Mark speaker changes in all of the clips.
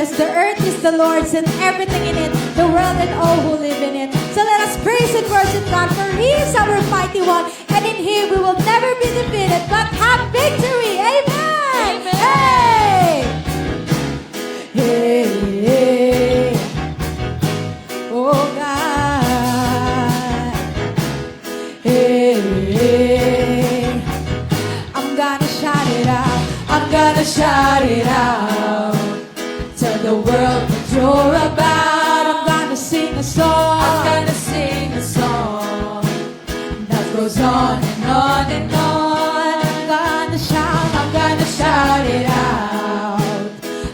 Speaker 1: says, the earth is the Lord's and everything in it, the world and all who live in it. So let us praise and worship God, for He is our mighty one, and in Him we will never be defeated, but have victory. Amen! Hey! Hey! Hey! Oh God! Hey! Hey! I'm gonna shout it out. I'm gonna shout it out. Tell the world what you're about. I'm gonna sing a song. I'm gonna sing a song that goes on and on and on. I'm gonna shout it out.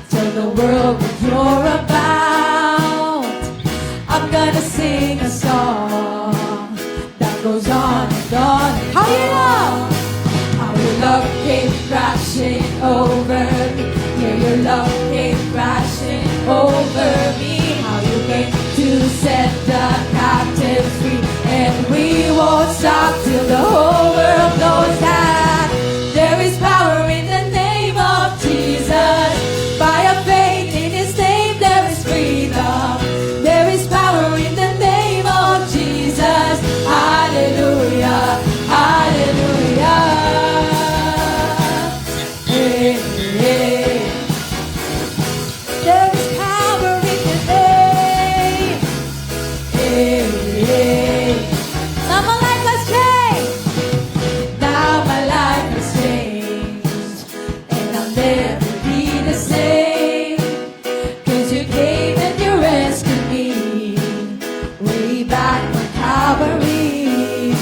Speaker 1: Tell the world what you're about. I'm gonna sing a song that goes on and on. How you know? How your love came crashing over me. Yeah, your love came crashing over me. How you came to set the captives free. And we won't stop till the whole world knows that there is power in the name of Jesus. By a faith in His name there is freedom. There is power in the name of Jesus. Hallelujah, hallelujah. Hey, hey. There is power in the name. Hey, hey. Now my life has changed. Now my life has changed. And I'll never be the same. 'Cause you came and you rescued me way back on Calvary.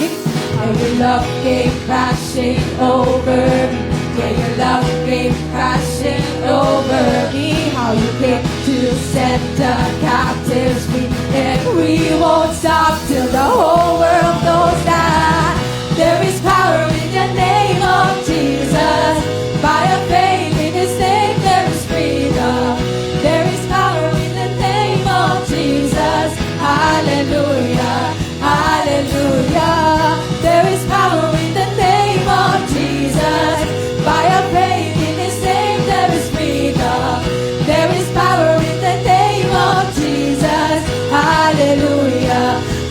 Speaker 1: And your love came crashing over me. Yeah, your love came crashing over me. How you came to set the captives free. And we won't stop till the whole world knows that there is power in the name of Jesus. By a faith in His name there is freedom. There is power in the name of Jesus. Hallelujah, hallelujah. There is power in the name of Jesus. By a faith in His name there is freedom. There is power in the name of Jesus. Hallelujah,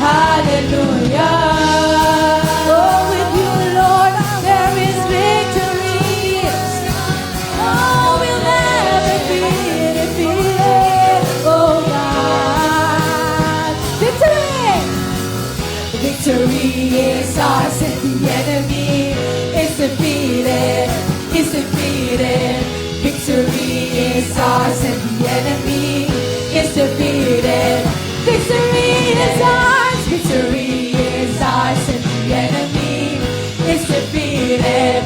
Speaker 1: hallelujah. Oh, with you, Lord, there is victory. Oh, we'll never be defeated. Oh, God. Victory! Victory is ours and the enemy is defeated. Is defeated. Victory is ours and the enemy is defeated. Victory is ours. Victory is ours and the enemy is defeated.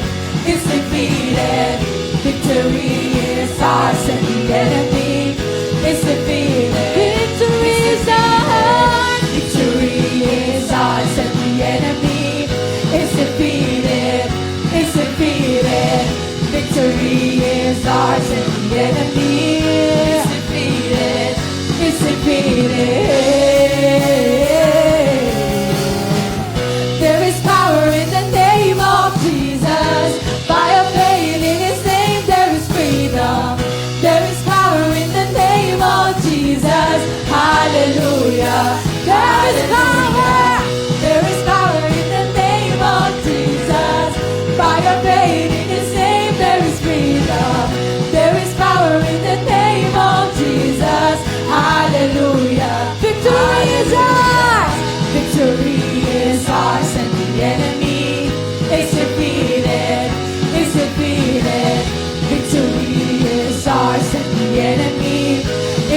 Speaker 1: Is defeated. Victory is ours and the enemy is defeated. Victory is ours. Victory is ours and the enemy is defeated. Is defeated. Victory is ours and the enemy is defeated. Is defeated. There is power in the name of Jesus. By a faith in His name there is freedom. There is power in the name of Jesus. Hallelujah. There is power. There is power in the name of Jesus. By a faith in His name there is freedom. There is power in the name of Jesus. Hallelujah. Victory is ours. Victory is ours and the enemy is defeated. Is defeated. Victory is ours and the enemy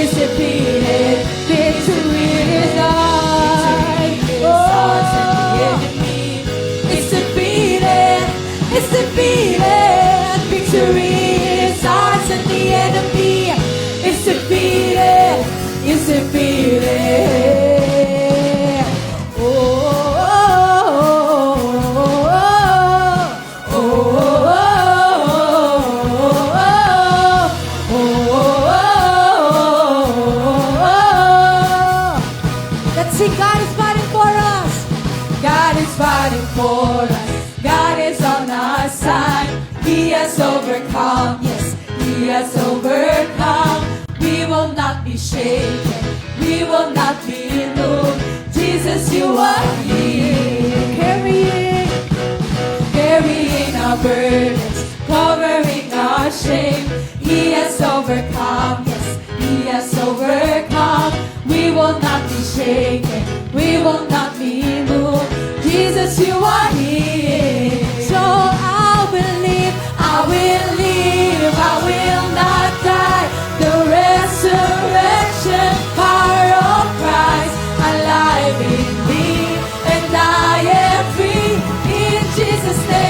Speaker 1: is defeated. Victory is ours. Ours and the enemy is defeated. It's defeated. Victory is ours and the enemy is defeated. Is defeated. Oh, oh, oh, oh, oh, oh. Let's see, God is fighting for us. God is fighting for us. God is on our side. He has overcome. Yes, He has overcome. We will not be shaken. We will not be moved. Jesus, you are here. Carrying our burdens, covering our shame. He has overcome, yes, He has overcome. We will not be shaken, we will not be moved. Jesus, you are here. So I will live, I will live, I will not die. The resurrection power of Christ alive in me, and I am free in Jesus' name.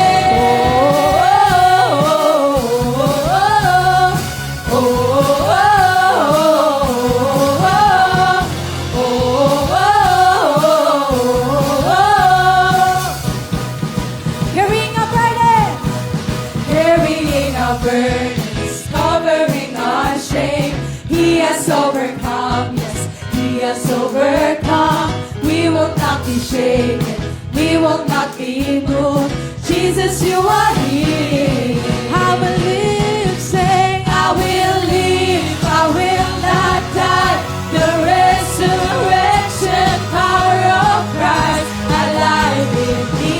Speaker 1: Burdens, covering our shame. He has overcome, yes, He has overcome. We will not be shaken, we will not be moved. Jesus, you are here. I will live, say, I will live, I will not die. The resurrection power of Christ alive in me,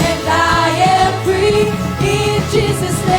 Speaker 1: and I am free in Jesus' name.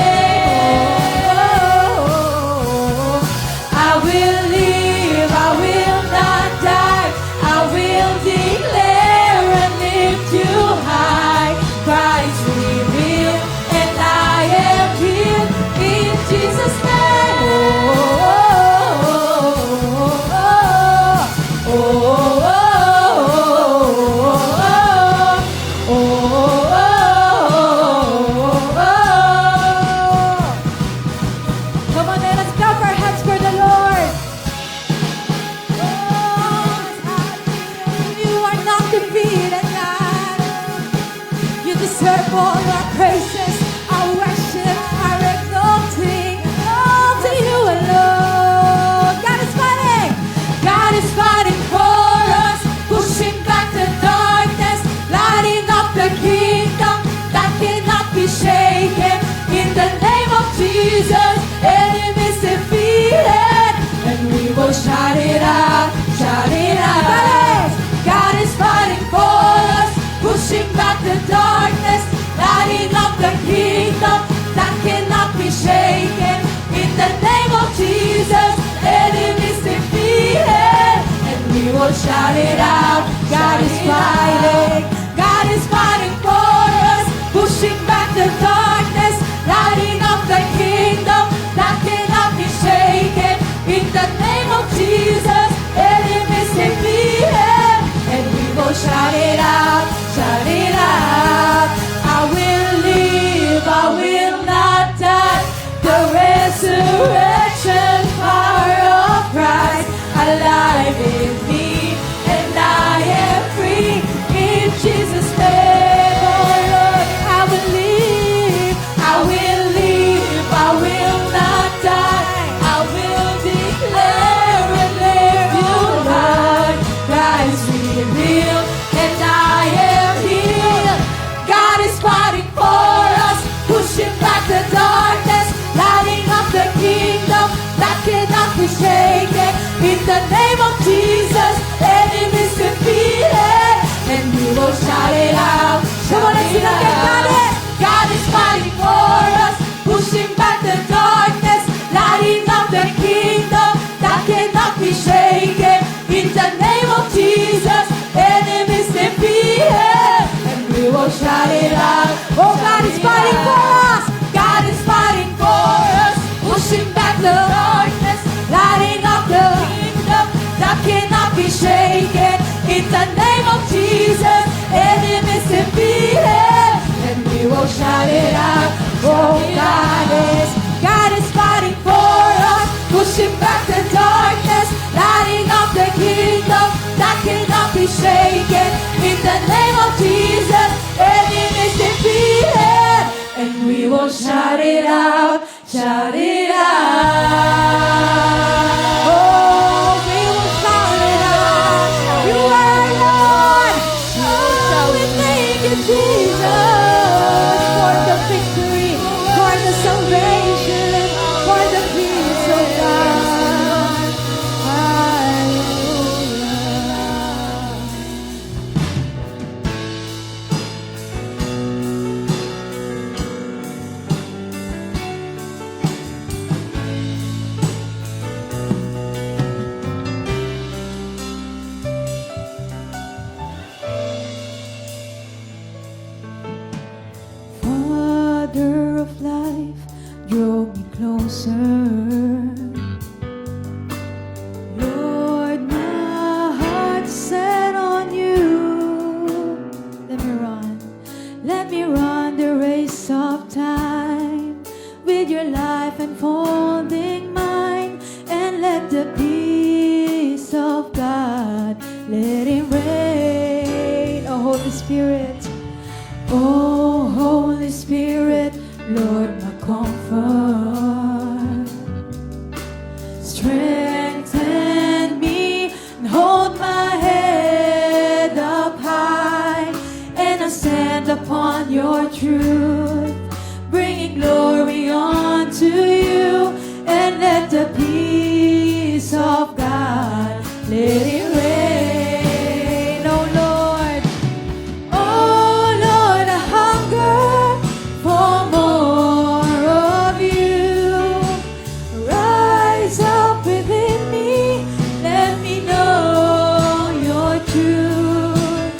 Speaker 1: All our praises, our worship, our exalting, all to you alone. God is fighting for us, pushing back the darkness, lighting up the kingdom that cannot be shaken. In the name of Jesus, enemies defeated, and we will shout it out, shout it out. God is fighting for us, pushing back the darkness, lighting up the kingdom that cannot be shaken. In the name of Jesus, enemies defeated, and we will shout it out. God is fighting for us, pushing back the darkness, lighting up the kingdom that cannot be shaken. In the name of Jesus, enemies defeated, and we will shout it out, shout it out. I will live, I will not die. The resurrection power of Christ alive in me, and I am free in Jesus' name. Oh Lord, I will live, I will live, I will not die. I will declare and live your life. Christ revealed, and I am healed. God is fighting for us, pushing back the darkness, lighting up the kingdom that cannot be shaken. In the name of Jesus, enemies defeated, and we will shout it out. Come on, let's sing again. God is fighting for us, pushing back the darkness, lighting up the kingdom that cannot be shaken. In the name of Jesus, enemies defeated, and we will shout it out. Oh, God is fighting for us. God is fighting for us, pushing back the darkness, lighting up the kingdom that cannot be shaken. In the name of Jesus, enemies defeated, and we will shout it out. Oh, God is fighting for us, pushing back the darkness, lighting up the kingdom that cannot be shaken. In the name of Jesus, enemies defeated, and we will shout it out, shout it out. Oh, we will shout it out. You are Lord. Oh, we thank you, Jesus, for the victory, for the salvation, for the peace of God. Spirit. Oh, Holy Spirit, Lord, my comfort. Strengthen me and hold my head up high, and I stand upon your truth, bringing glory unto you, and let the peace of God let it rain. Oh Lord, I hunger for more of you. Rise up within me, let me know your truth.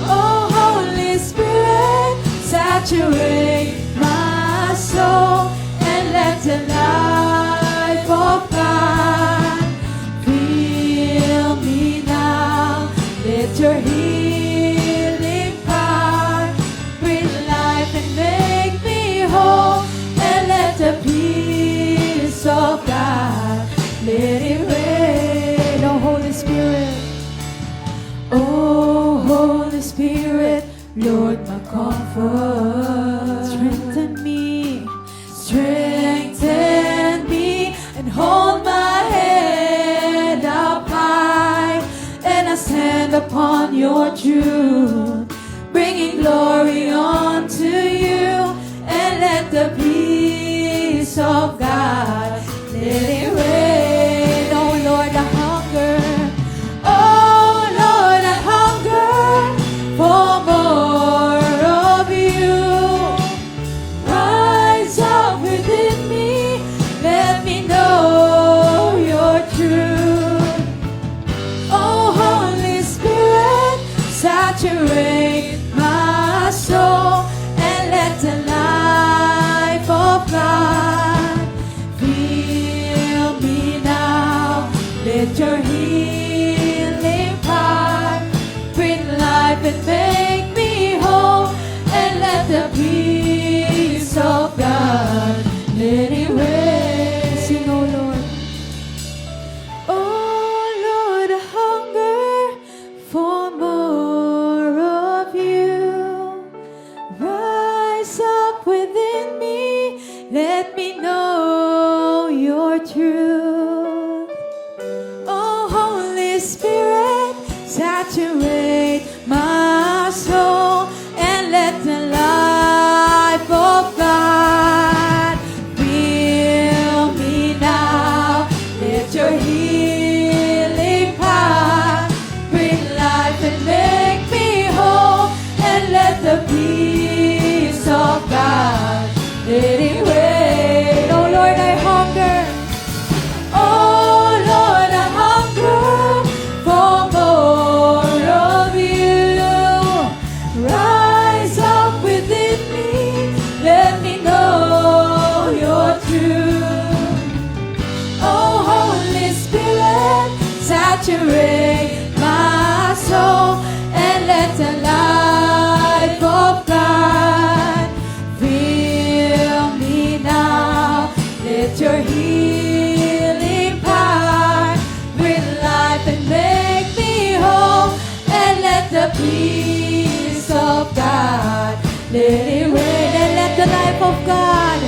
Speaker 1: Oh Holy Spirit, saturate my soul, and let the life of God fill me now. Let your healing power bring life and make me whole, and let the peace of God let it rain. Oh Holy Spirit, oh Holy Spirit, Lord, my comfort. Strengthen me, and hold my head up high, and I stand upon your truth, bringing glory unto you, and let the peace of God let it rain. Oh Lord, I hunger. Oh Lord, I hunger for more of you. Rise up within me, let me know your truth. Oh Holy Spirit, saturate my soul, and let the life of God fill me now. Let your healing power bring life and make me whole, and let the peace of God let it rain. Sing, oh Lord. Oh Lord, I hunger for more of you. Rise up within me, let me know your truth. Oh Holy Spirit, saturate my soul, and let the life of God fill me now. Let your healing power bring life and make me whole, and let the peace of God let it rain. Oh Lord, I hunger. Oh Lord, I hunger for more of you. Rise up within me, let me know your truth. Oh Holy Spirit, saturate my soul, and let the life of God fill me now. Let your healing power bring life and make me whole, and let the peace of God let it rain. And let the life of God,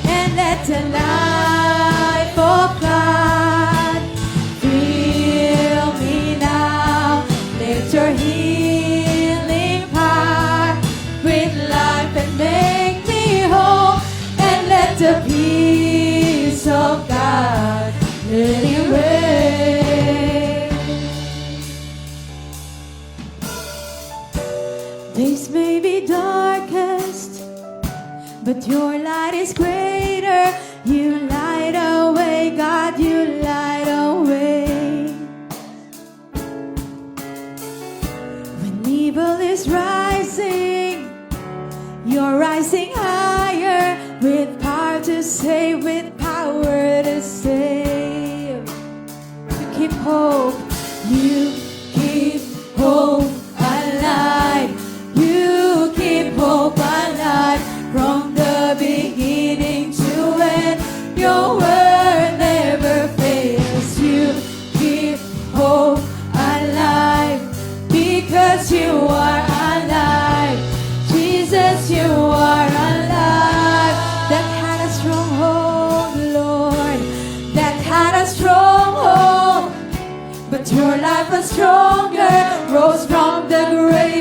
Speaker 1: and let the life of God fill me now. Let your healing power bring life and make me whole, and let the peace of God let it rain. Days may be darkest, but your light is greater. You light away, God, you light away. When evil is rising, you're rising higher, with power to save, with power to save. You keep hope, you keep hope alive. You keep hope alive from the beginning to end. Your word never fails. You keep hope alive because you are alive.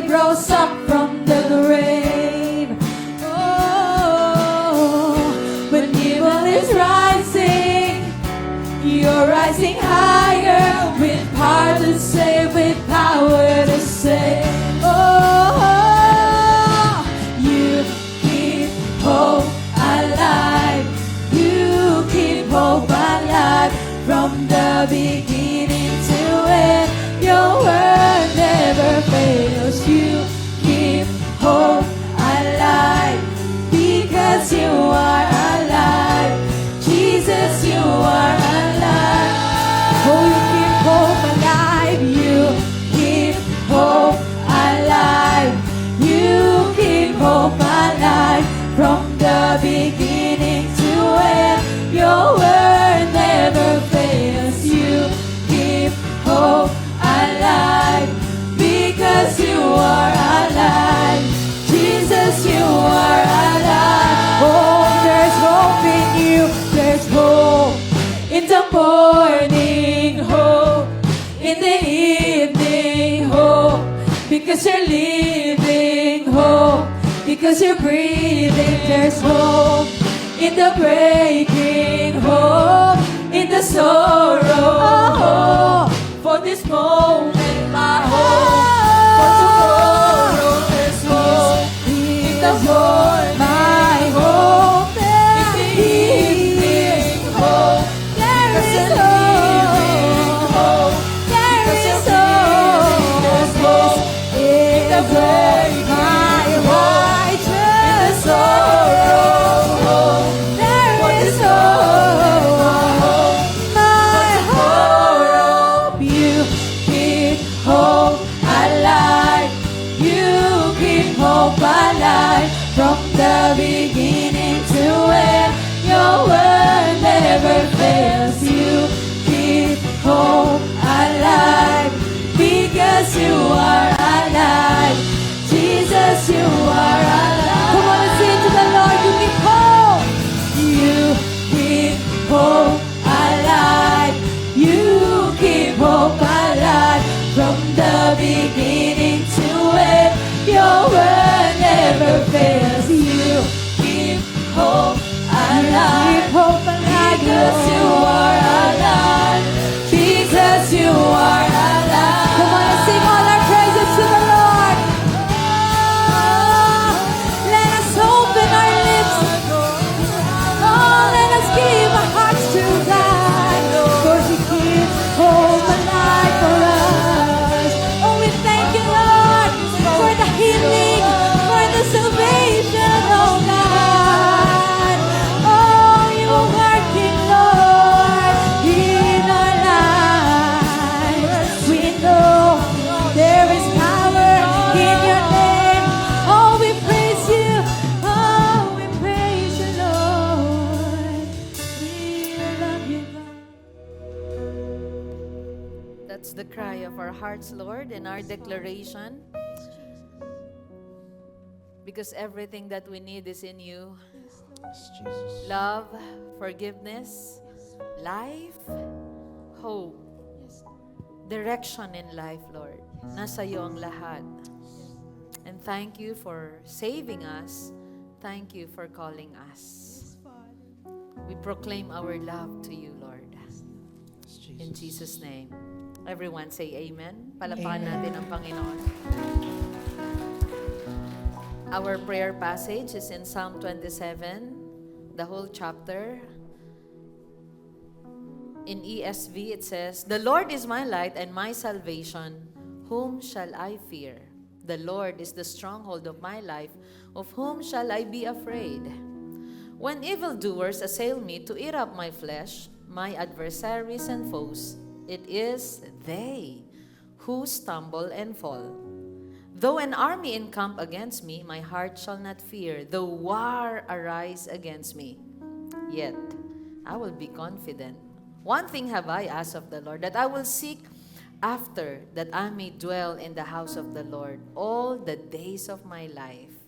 Speaker 1: babe rose up from the grave. Oh, when evil is rising, you're rising higher with power to save, with power to save. Oh, you keep hope alive. You keep hope alive from the beginning to end. Your word never fails. You keep hope alive because you are alive. Jesus, you are alive. Oh, you keep hope alive. You keep hope alive. You keep hope alive from the beginning to end. Your word never fails. You keep hope alive because you are alive. Jesus, you are alive. Oh, there's hope in you. There's hope in the morning, hope in the evening, hope because you're living, hope because you're breathing. There's hope in the breaking, hope in the sorrow. Oh, for this moment, my hope. For tomorrow, there's hope in the morning, my hope. In the evening, hope. There is hope. There is hope. In the break, my righteous sorrow. There is hope. My hope. You keep hope alive. You keep hope alive from the beginning to end. Your word never fails. You keep hope alive because you are alive. Jesus, you are alive. Come on and sing to the Lord. You keep hope. You keep hope alive. You keep hope alive from the beginning to end. Your word never fails. You keep hope alive. Because you are alive. Jesus, you are alive. Come on and sing all our praises to the Lord. Oh, let us open our lips. Oh, let us give our hearts to God. For He keeps hope alive for us. Oh, we thank you, Lord, for the healing, for the salvation, oh God. Oh, you are working, Lord, in our lives. We know there is power in your name. Oh, we praise you. Oh, we praise you, Lord. We love you, God.
Speaker 2: That's the cry of our hearts, Lord, and our declaration. Because everything that we need is in you. Love, forgiveness, life, hope, direction in life, Lord. Nasa iyo ang lahat. And thank you for saving us. Thank you for calling us. We proclaim our love to you, Lord. In Jesus' name. Everyone say amen. Palapakan natin ang Panginoon. Our prayer passage is in Psalm 27, the whole chapter. In ESV, it says, "The Lord is my light and my salvation. Whom shall I fear? The Lord is the stronghold of my life. Of whom shall I be afraid? When evildoers assail me to eat up my flesh, my adversaries and foes, it is they who stumble and fall. Though an army encamp against me, my heart shall not fear. Though war arise against me, yet I will be confident. One thing have I asked of the Lord, that I will seek after, that I may dwell in the house of the Lord all the days of my life,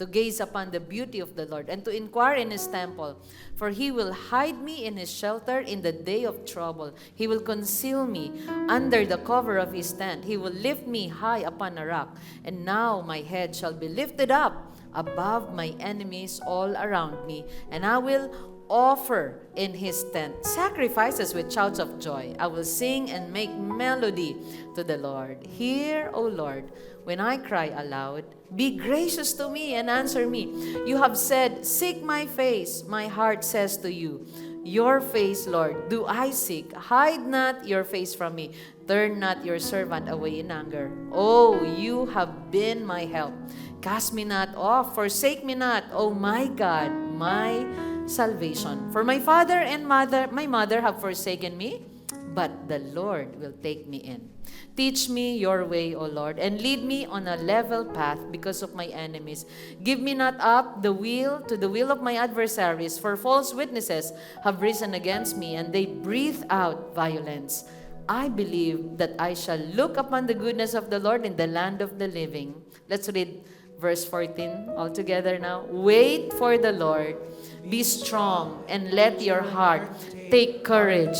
Speaker 2: to gaze upon the beauty of the Lord, and to inquire in his temple. For he will hide me in his shelter in the day of trouble. He will conceal me under the cover of his tent. He will lift me high upon a rock. And now my head shall be lifted up above my enemies all around me, and I will offer in his tent sacrifices with shouts of joy. I will sing and make melody to the Lord. Hear, O Lord, when I cry aloud. Be gracious to me and answer me. You have said, seek my face. My heart says to you, your face, Lord, do I seek. Hide not your face from me. Turn not your servant away in anger. Oh, you have been my help. Cast me not off, forsake me not, O my God, my salvation. For my father and my mother have forsaken me, but the Lord will take me in. Teach me your way, O Lord, and lead me on a level path because of my enemies. Give me not up to the will of my adversaries, for false witnesses have risen against me, and they breathe out violence. I believe that I shall look upon the goodness of the Lord in the land of the living. Let's read verse 14 all together now. Wait for the Lord. Be strong and let your heart take courage.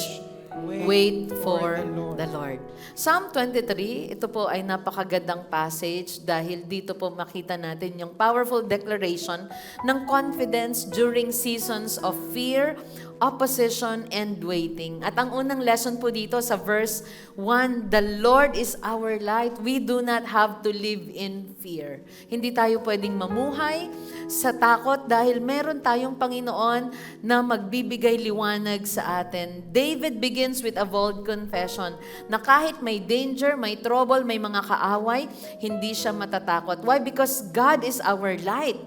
Speaker 2: Wait for the Lord. Psalm 23, ito po ay napakagandang passage dahil dito po makita natin yung powerful declaration ng confidence during seasons of fear, opposition, and waiting. At ang unang lesson po dito sa verse 1, the Lord is our light. We do not have to live in fear. Hindi tayo pwedeng mamuhay sa takot dahil meron tayong Panginoon na magbibigay liwanag sa atin. David begins with a bold confession na kahit may danger, may trouble, may mga kaaway, hindi siya matatakot. Why? Because God is our light.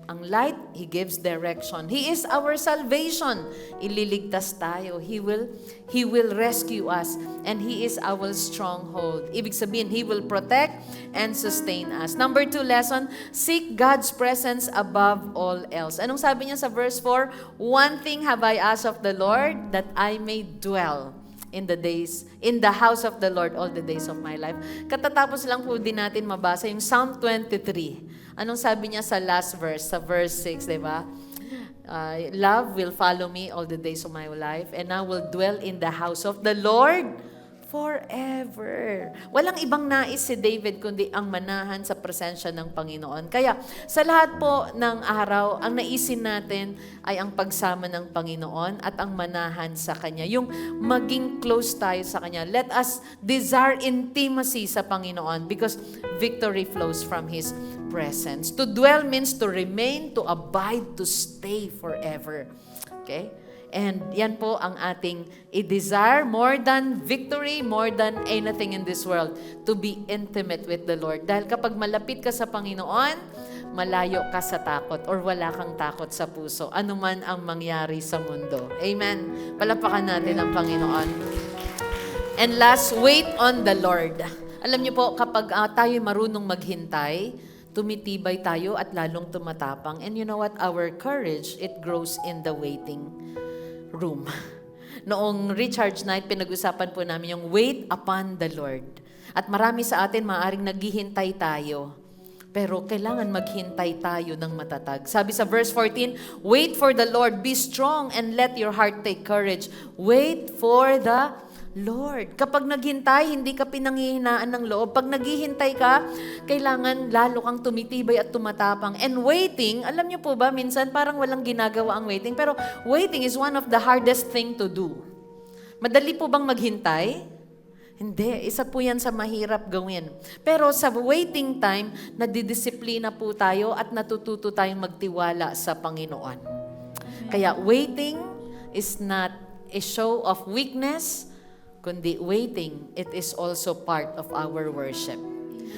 Speaker 2: Ang light, He gives direction. He is our salvation. Ililigtas tayo. He will rescue us. And He is our stronghold. Ibig sabihin, He will protect and sustain us. Number 2 lesson, seek God's presence above all else. Anong sabi niya sa verse 4? One thing have I asked of the Lord, that I may dwell in the house of the Lord all the days of my life. Katatapos lang po din natin mabasa yung Psalm 23. Anong sabi niya sa last verse, sa verse 6, di ba? Love will follow me all the days of my life, and I will dwell in the house of the Lord forever. Walang ibang nais si David kundi ang manahan sa presensya ng Panginoon. Kaya sa lahat po ng araw, ang naisin natin ay ang pagsama ng Panginoon at ang manahan sa Kanya. Yung maging close tayo sa Kanya. Let us desire intimacy sa Panginoon because victory flows from His presence. To dwell means to remain, to abide, to stay forever. Okay? And yan po ang ating i-desire more than victory, more than anything in this world, to be intimate with the Lord. Dahil kapag malapit ka sa Panginoon, malayo ka sa takot or wala kang takot sa puso, anuman ang mangyari sa mundo. Amen. Palapakan natin ang Panginoon. And last, wait on the Lord. Alam niyo po, kapag tayo marunong maghintay, tumitibay tayo at lalong tumatapang. And you know what? Our courage, it grows in the waiting room. Noong recharge night, pinag-usapan po namin yung wait upon the Lord. At marami sa atin maaring naghihintay tayo. Pero kailangan maghintay tayo ng matatag. Sabi sa verse 14, wait for the Lord, be strong and let your heart take courage. Wait for the Lord. Kapag naghintay, hindi ka pinanghihinaan ng loob. Pag naghihintay ka, kailangan lalo kang tumitibay at tumatapang. And waiting, alam niyo po ba, minsan parang walang ginagawa ang waiting, pero waiting is one of the hardest thing to do. Madali po bang maghintay? Hindi. Isa po yan sa mahirap gawin. Pero sa waiting time, nadidisiplina po tayo at natututo tayong magtiwala sa Panginoon. Kaya waiting is not a show of weakness, kundi waiting, it is also part of our worship.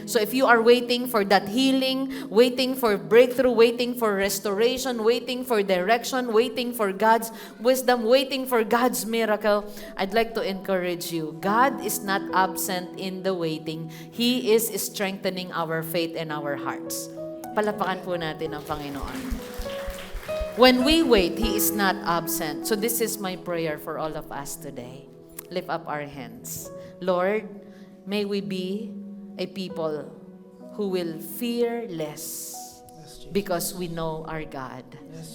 Speaker 2: So if you are waiting for that healing, waiting for breakthrough, waiting for restoration, waiting for direction, waiting for God's wisdom, waiting for God's miracle, I'd like to encourage you. God is not absent in the waiting. He is strengthening our faith and our hearts. Palapakan po natin ang Panginoon. When we wait, He is not absent. So this is my prayer for all of us today. Lift up our hands. Lord, may we be a people who will fear less. because we know our God.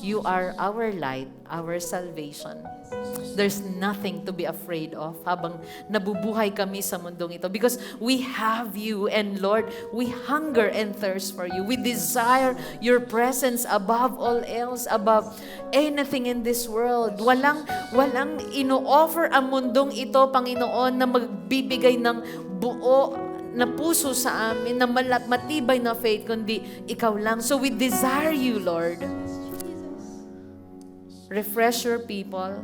Speaker 2: You are our light, our salvation. There's nothing to be afraid of habang nabubuhay kami sa mundong ito because we have you, and Lord, we hunger and thirst for you. We desire your presence above all else, above anything in this world. Walang ino-offer ang mundong ito, Panginoon, na magbibigay ng buo na puso sa amin, na matibay na faith, kundi ikaw lang. So we desire you, Lord. Refresh your people.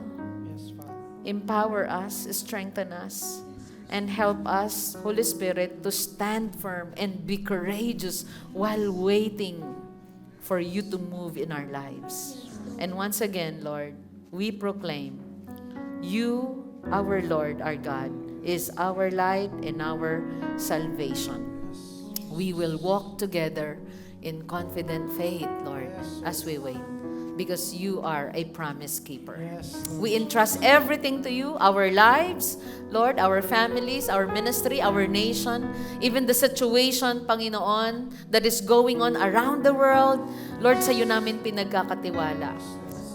Speaker 2: Empower us, strengthen us, and help us, Holy Spirit, to stand firm and be courageous while waiting for you to move in our lives. And once again, Lord, we proclaim, you, our Lord, our God, is our light and our salvation. We will walk together in confident faith, Lord, as we wait, because you are a promise keeper. We entrust everything to you, our lives, Lord, our families, our ministry, our nation, even the situation, Panginoon, that is going on around the world. Lord, sa iyo namin pinagkakatiwala.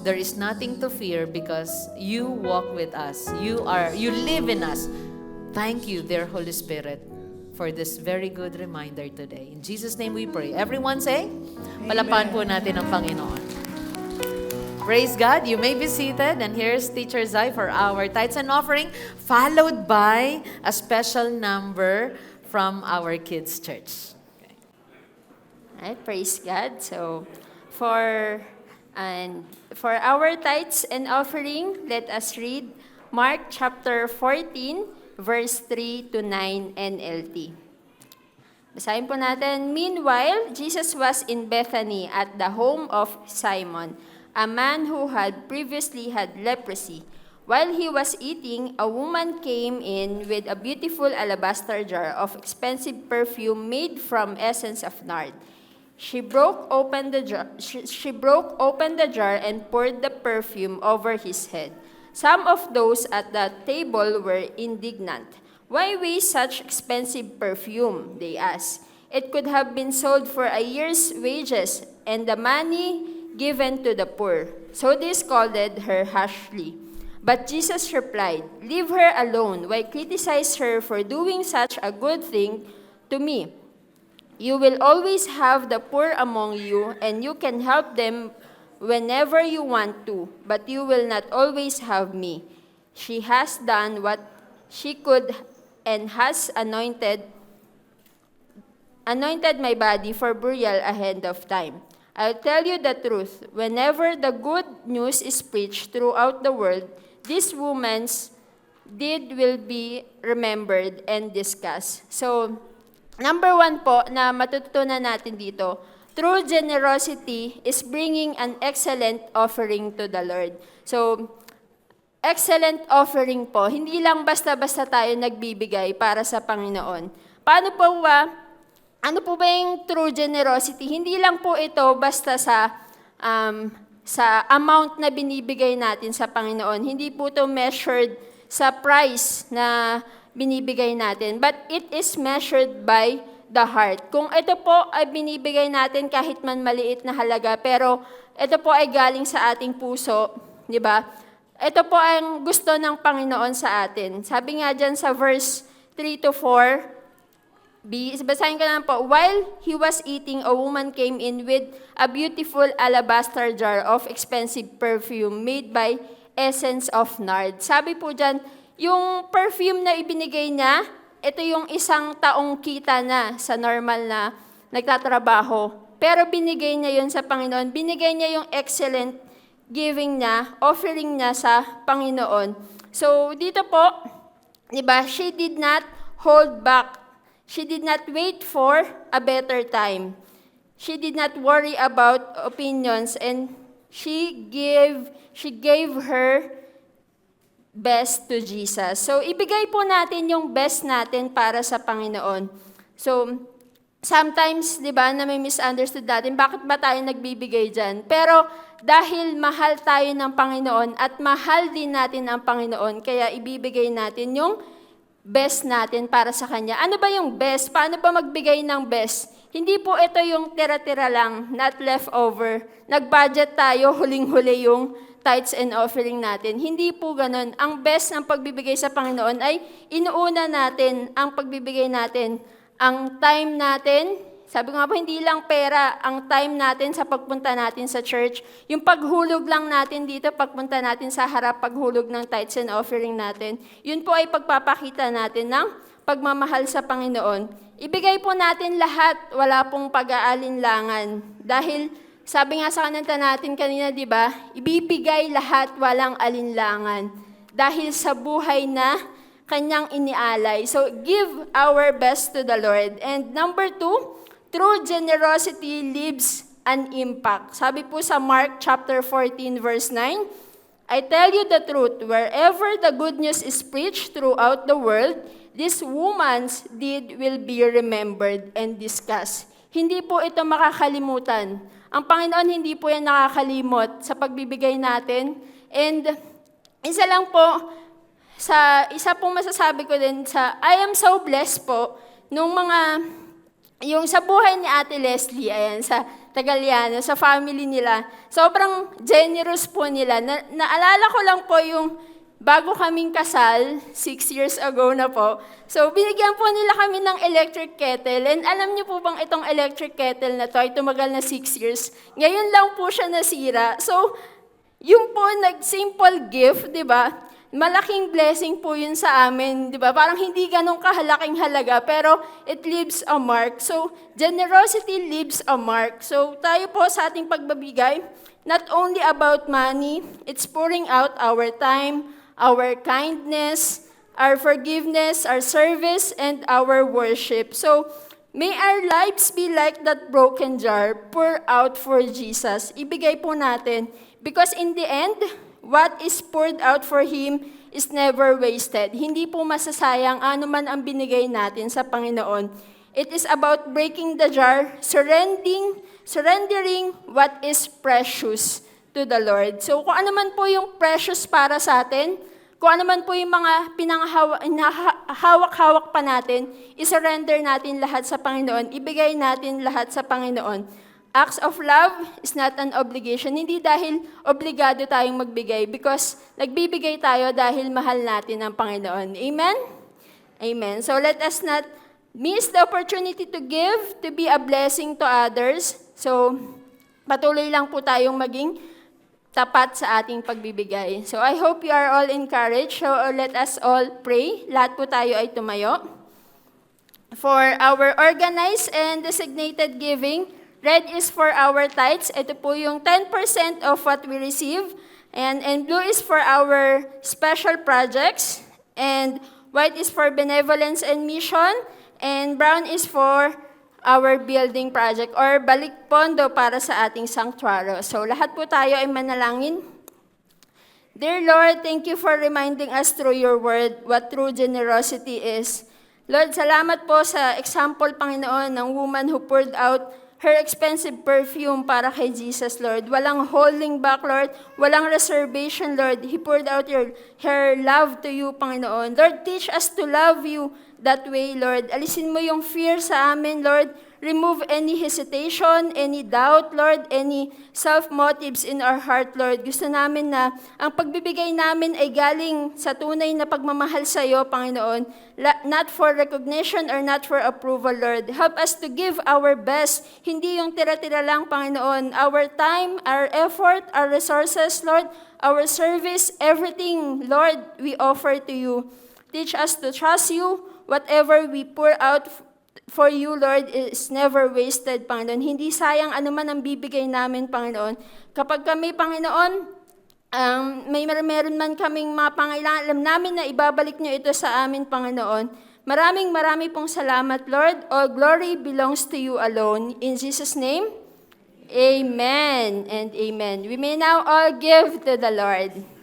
Speaker 2: There is nothing to fear because you walk with us. You live in us. Thank you, dear Holy Spirit, for this very good reminder today. In Jesus' name we pray. Everyone say, palapahan po natin ang Panginoon. Praise God. You may be seated. And here's Teacher Zai for our tithes and offering, followed by a special number from our kids' church. Okay.
Speaker 3: Alright, praise God. So, for our tithes and offering, let us read Mark chapter 14, verse 3 to 9 NLT. Basahin po natin. Meanwhile, Jesus was in Bethany at the home of Simon, a man who had previously had leprosy. While he was eating, a woman came in with a beautiful alabaster jar of expensive perfume made from essence of nard. She broke open the jar and poured the perfume over his head. Some of those at the table were indignant. Why waste such expensive perfume? They asked. It could have been sold for a year's wages and the money given to the poor. So they scolded her harshly. But Jesus replied, "Leave her alone. Why criticize her for doing such a good thing to me? You will always have the poor among you, and you can help them whenever you want to, but you will not always have me. She has done what she could and has anointed my body for burial ahead of time. I'll tell you the truth, whenever the good news is preached throughout the world, this woman's deed will be remembered and discussed." So, number one po na matutunan natin dito, true generosity is bringing an excellent offering to the Lord. So, excellent offering po, hindi lang basta-basta tayo nagbibigay para sa Panginoon. Ano po ba yung true generosity? Hindi lang po ito basta sa amount na binibigay natin sa Panginoon. Hindi po ito measured sa price na binibigay natin, but it is measured by the heart. Kung ito po ay binibigay natin kahit man maliit na halaga, pero ito po ay galing sa ating puso, di ba? Ito po ang gusto ng Panginoon sa atin. Sabi nga dyan sa verse 3 to 4b, basahin ko na po. While he was eating, a woman came in with a beautiful alabaster jar of expensive perfume made by essence of nard. Sabi po dyan, yung perfume na ibinigay niya, ito yung isang taong kita na sa normal na nagtatrabaho. Pero binigay niya yun sa Panginoon. Binigay niya yung excellent giving niya, offering niya sa Panginoon. So, dito po, di ba, she did not hold back. She did not wait for a better time. She did not worry about opinions, and she gave her best to Jesus. So, ibigay po natin yung best natin para sa Panginoon. So, sometimes, di ba, na may misunderstood natin, bakit ba tayo nagbibigay dyan? Pero, dahil mahal tayo ng Panginoon at mahal din natin ang Panginoon, kaya ibibigay natin yung best natin para sa Kanya. Ano ba yung best? Paano ba magbigay ng best? Hindi po ito yung tira-tira lang, not leftover. Nag-budget tayo, huling-huli yung tithes and offering natin. Hindi po ganun. Ang best ng pagbibigay sa Panginoon ay inuuna natin ang pagbibigay natin, ang time natin. Sabi ko nga po, hindi lang pera, ang time natin sa pagpunta natin sa church. Yung paghulog lang natin dito, pagpunta natin sa harap, paghulog ng tithes and offering natin. Yun po ay pagpapakita natin ng pagmamahal sa Panginoon. Ibigay po natin lahat, wala pong pag-aalinlangan. Dahil, sabi nga sa kananta natin kanina, di ba? Ibibigay lahat, walang alinlangan. Dahil sa buhay na Kanyang inialay. So, give our best to the Lord. And number 2, true generosity leaves an impact. Sabi po sa Mark chapter 14 verse 9, I tell you the truth, wherever the good news is preached throughout the world, this woman's deed will be remembered and discussed. Hindi po ito makakalimutan. Ang Panginoon hindi po yan nakakalimot sa pagbibigay natin. And isa lang po, isa pong masasabi ko din I am so blessed po nung yung sa buhay ni Ate Leslie, ayan, sa Tagaliano, sa family nila, sobrang generous po nila. Naalala ko lang po yung bago kaming kasal, 6 years ago na po. So, binigyan po nila kami ng electric kettle. And alam niyo po bang itong electric kettle na to ay tumagal na 6 years? Ngayon lang po siya nasira. So, yung po simple gift, di ba? Malaking blessing po yun sa amin, di ba? Parang hindi ganun kahalaking halaga, pero it leaves a mark. So, generosity leaves a mark. So, tayo po sa ating pagbabigay, not only about money, it's pouring out our time, our kindness, our forgiveness, our service, and our worship. So, may our lives be like that broken jar, pour out for Jesus. Ibigay po natin. Because in the end, what is poured out for Him is never wasted. Hindi po masasayang ano man ang binigay natin sa Panginoon. It is about breaking the jar, surrendering what is precious to the Lord. So kung ano man po yung precious para sa atin, kung ano man po yung mga hawak-hawak pa natin, isurrender natin lahat sa Panginoon, ibigay natin lahat sa Panginoon. Acts of love is not an obligation. Hindi dahil obligado tayong magbigay because nagbibigay tayo dahil mahal natin ang Panginoon. Amen? Amen. So let us not miss the opportunity to give, to be a blessing to others. So patuloy lang po tayong maging tapat sa ating pagbibigay. So I hope you are all encouraged. So let us all pray. Lahat po tayo ay tumayo. For our organized and designated giving, red is for our tithes. Ito po yung 10% of what we receive. And blue is for our special projects. And white is for benevolence and mission. And brown is for our building project or balik pondo para sa ating sanctuary. So lahat po tayo ay manalangin. Dear Lord, thank you for reminding us through your word what true generosity is. Lord, salamat po sa example, Panginoon, ng woman who poured out her expensive perfume para kay Jesus, Lord. Walang holding back, Lord. Walang reservation, Lord. He poured out her love to you, Panginoon. Lord, teach us to love you that way, Lord. Alisin mo yung fear sa amin, Lord. Remove any hesitation, any doubt, Lord, any self-motives in our heart, Lord. Gusto namin na ang pagbibigay namin ay galing sa tunay na pagmamahal sa iyo, Panginoon. Not for recognition or not for approval, Lord. Help us to give our best. Hindi yung tira-tira lang, Panginoon. Our time, our effort, our resources, Lord, our service, everything, Lord, we offer to you. Teach us to trust you. Whatever we pour out for you, Lord, is never wasted, Panginoon. Hindi sayang anuman ang bibigay namin, Panginoon. Kapag kami, Panginoon, meron man kaming mga pangailangan, alam namin na ibabalik niyo ito sa amin, Panginoon. Marami pong salamat, Lord. All glory belongs to you alone. In Jesus' name, amen and amen. We may now all give to the Lord.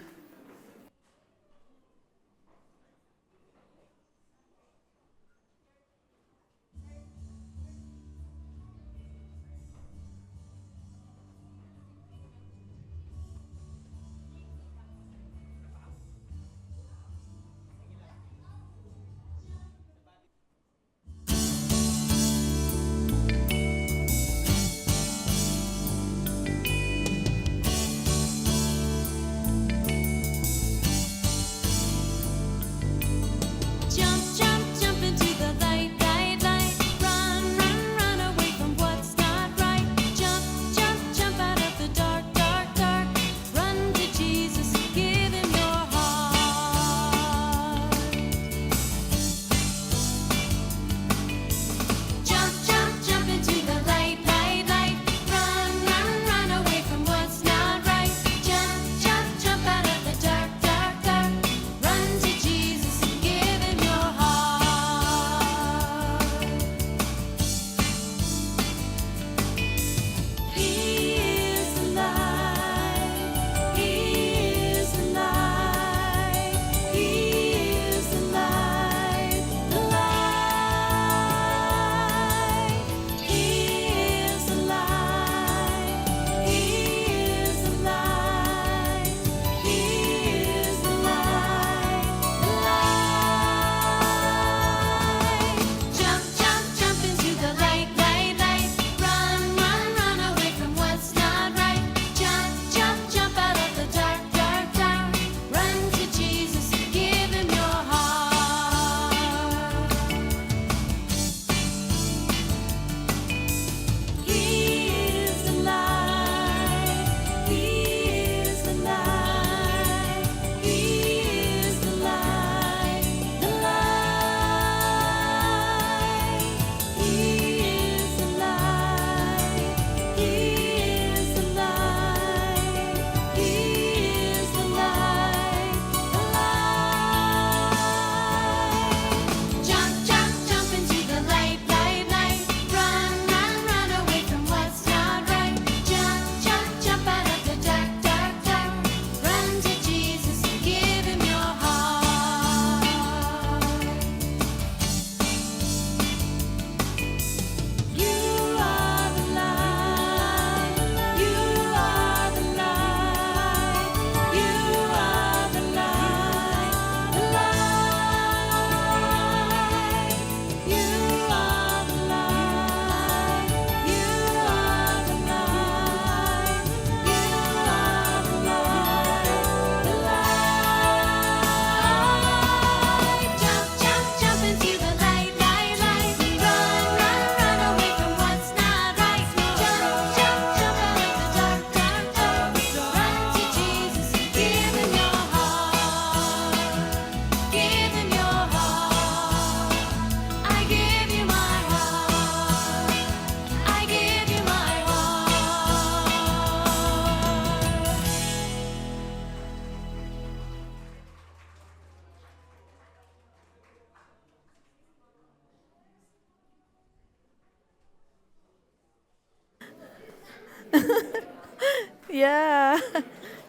Speaker 2: Yeah.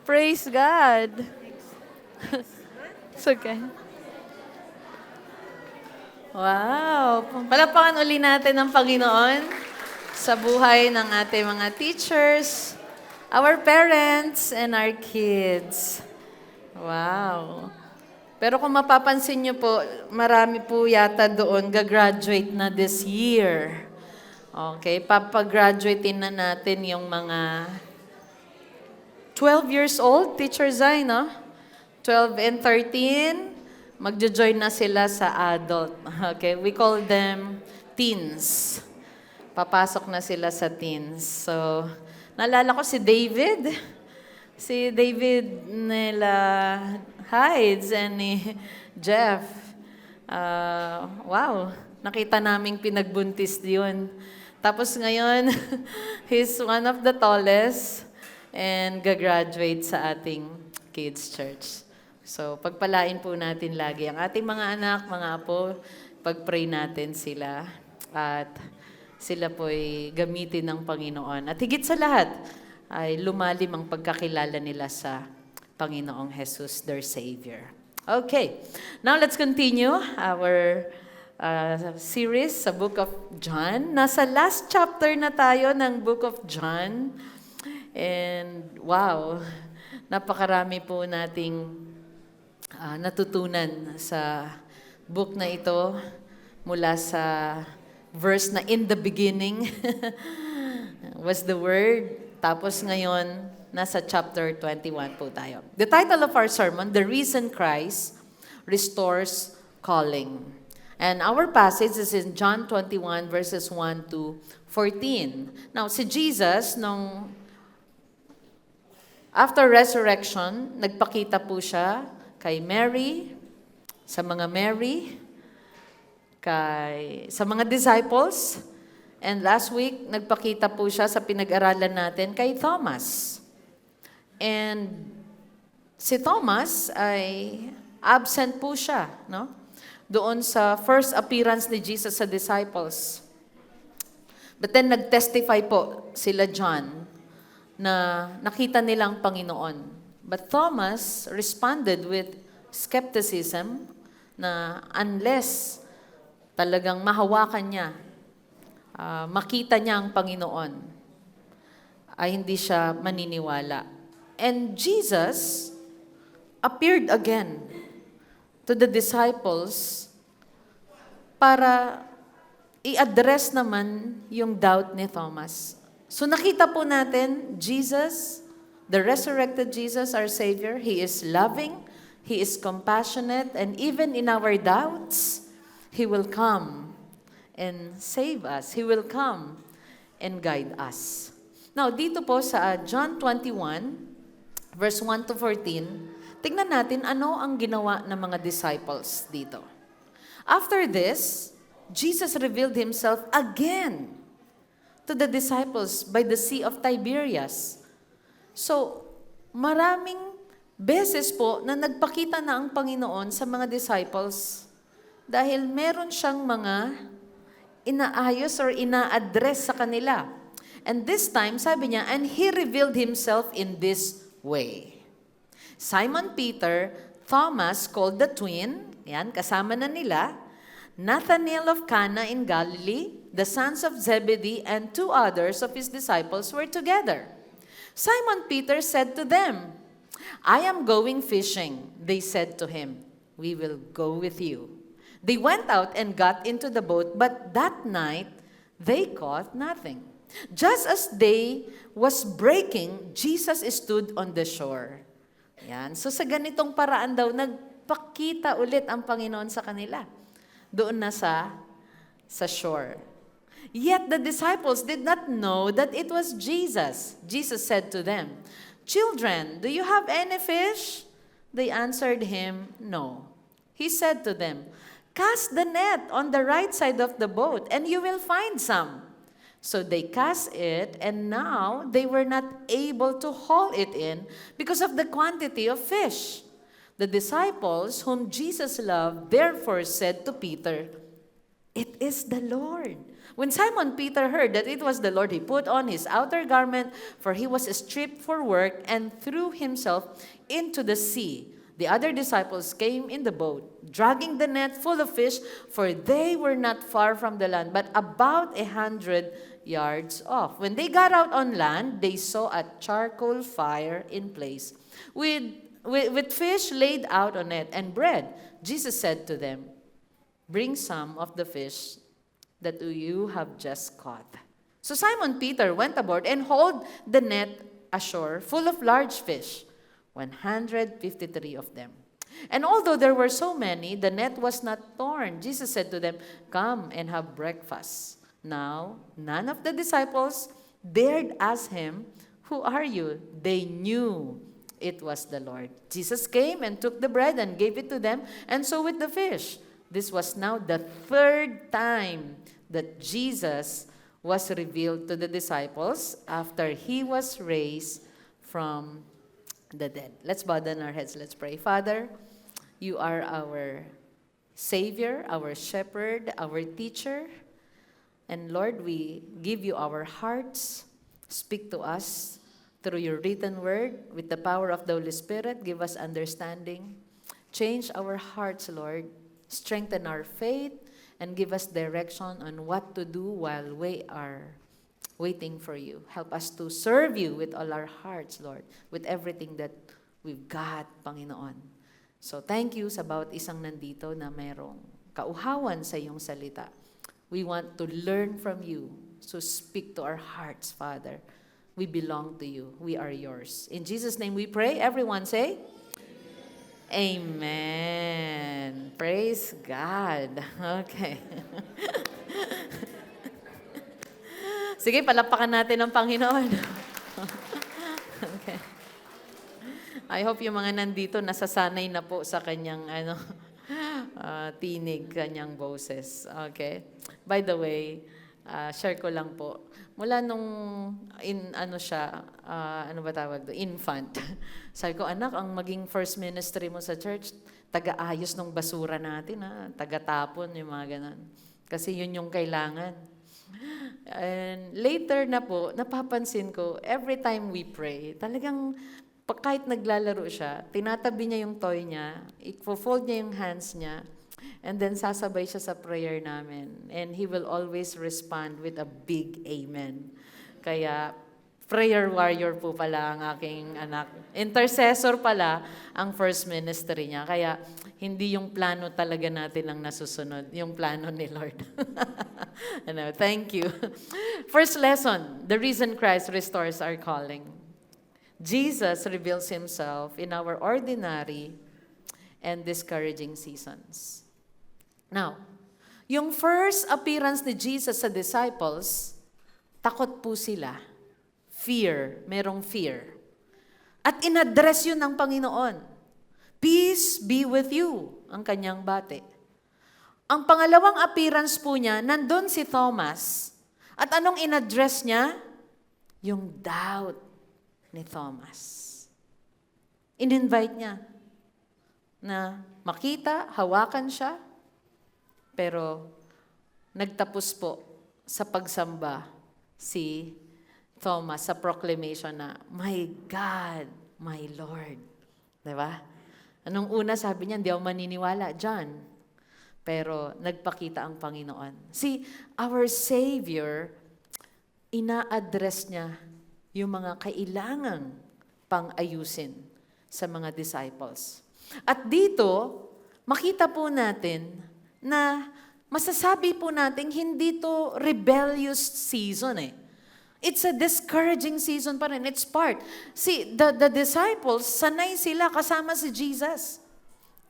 Speaker 2: Praise God. It's okay. Wow. Palapakan uli natin ang Panginoon sa buhay ng ating mga teachers, our parents, and our kids. Wow. Pero kung mapapansin niyo po, marami po yata doon gagraduate na this year. Okay, papagraduatein na natin yung mga 12 years old, Teacher Zai, no? 12 and 13, magjo-join na sila sa adult. Okay, we call them teens. Papasok na sila sa teens. So, naalala ko si David. Si David nila Hides and ni Jeff. Wow, nakita naming pinagbuntis yun. Tapos ngayon, he's one of the tallest and gagraduate sa ating kids church. So, pagpalain po natin lagi ang ating mga anak, mga apo, pag-pray natin sila at sila po'y gamitin ng Panginoon. At higit sa lahat, ay lumalim ang pagkakilala nila sa Panginoong Jesus, their Savior. Okay, now let's continue our series sa Book of John. Nasa last chapter na tayo ng Book of John. And wow, napakarami po nating natutunan sa book na ito mula sa verse na in the beginning was the Word. Tapos ngayon, nasa chapter 21 po tayo. The title of our sermon, The Risen Christ Restores Calling. And our passage is in John 21 verses 1 to 14. Now, si Jesus, after resurrection, nagpakita po siya kay Mary, sa mga Mary, sa mga disciples, and last week, nagpakita po siya sa pinag-aralan natin kay Thomas. And si Thomas ay absent po siya, no? Doon sa first appearance ni Jesus sa disciples. But then nag-testify po sila John na nakita nilang Panginoon. But Thomas responded with skepticism na unless talagang mahawakan niya, makita niya ang Panginoon, ay hindi siya maniniwala. And Jesus appeared again to the disciples para i-address naman yung doubt ni Thomas. So nakita po natin, Jesus, the resurrected Jesus, our Savior, He is loving, He is compassionate, and even in our doubts, He will come and save us. He will come and guide us. Now, dito po sa John 21, verse 1 to 14, tingnan natin ano ang ginawa ng mga disciples dito. After this, Jesus revealed Himself again to the disciples by the Sea of Tiberias. So, maraming beses po na nagpakita na ang Panginoon sa mga disciples dahil meron siyang mga inaayos or ina-address sa kanila. And this time, sabi niya, and He revealed Himself in this way. Simon Peter, Thomas called the twin, yan, kasama na nila, Nathanael of Cana in Galilee, the sons of Zebedee, and two others of his disciples were together. Simon Peter said to them, I am going fishing. They said to him, we will go with you. They went out and got into the boat, but that night they caught nothing. Just as day was breaking, Jesus stood on the shore. Yan. So sa ganitong paraan daw, nagpakita ulit ang Panginoon sa kanila. Doon na sa shore. Yet the disciples did not know that it was Jesus. Jesus said to them, Children, do you have any fish? They answered Him, No. He said to them, Cast the net on the right side of the boat, and you will find some. So they cast it, and now they were not able to haul it in because of the quantity of fish. The disciples whom Jesus loved therefore said to Peter, It is the Lord. When Simon Peter heard that it was the Lord, he put on his outer garment, for he was stripped for work, and threw himself into the sea. The other disciples came in the boat, dragging the net full of fish, for they were not far from the land, but about 100 yards off. When they got out on land, they saw a charcoal fire in place, with fish laid out on it, and bread. Jesus said to them, "Bring some of the fish that you have just caught." So Simon Peter went aboard and hauled the net ashore full of large fish, 153 of them. And although there were so many, the net was not torn. Jesus said to them, "Come and have breakfast." Now, none of the disciples dared ask him, "Who are you?" They knew it was the Lord. Jesus came and took the bread and gave it to them, and so with the fish. This was now the third time that Jesus was revealed to the disciples after he was raised from the dead. Let's bow down our heads. Let's pray. Father, you are our Savior, our shepherd, our teacher. And Lord, we give you our hearts. Speak to us through your written word with the power of the Holy Spirit. Give us understanding. Change our hearts, Lord. Strengthen our faith and give us direction on what to do while we are waiting for you. Help us to serve you with all our hearts, Lord, with everything that we've got, Panginoon. So thank you sa bawat isang nandito na mayroong kauhawan sa iyong salita. We want to learn from you. So speak to our hearts, Father. We belong to you. We are yours. In Jesus' name we pray. Everyone say, Amen. Praise God. Okay. Sige, palapakan natin ang Panginoon. Okay. I hope yung mga nandito nasasanay na po sa kanyang tinig, kanyang boses. Okay. By the way, share ko lang po. Mula nung infant. Sabi ko, anak, ang maging first ministry mo sa church, taga-ayos ng basura natin, taga-tapon, yung mga ganon. Kasi yun yung kailangan. And later na po, napapansin ko, every time we pray, talagang kahit naglalaro siya, tinatabi niya yung toy niya, i-fold niya yung hands niya, and then sasabay siya sa prayer namin. And he will always respond with a big amen. Kaya, prayer warrior po pala ang aking anak. Intercessor pala ang first ministry niya. Kaya, hindi yung plano talaga natin ang nasusunod, yung plano ni Lord. Thank you. First lesson, the reason Christ restores our calling. Jesus reveals himself in our ordinary and discouraging seasons. Now, yung first appearance ni Jesus sa disciples, takot po sila. Fear, merong fear. At inaddress yun ng Panginoon. Peace be with you, ang kanyang bate. Ang pangalawang appearance po niya, nandun si Thomas. At anong inaddress niya? Yung doubt ni Thomas. In-invite niya na makita, hawakan siya, pero nagtapos po sa pagsamba si Thomas sa proclamation na, "My God, my Lord." Diba? Anong una sabi niya, hindi ako maniniwala, John. Pero nagpakita ang Panginoon. See, our Savior, ina-address niya yung mga kailangang pang-ayusin sa mga disciples. At dito, makita po natin na masasabi po natin hindi to rebellious season . It's a discouraging season pa rin. It's part. See, the disciples, sanay sila kasama si Jesus.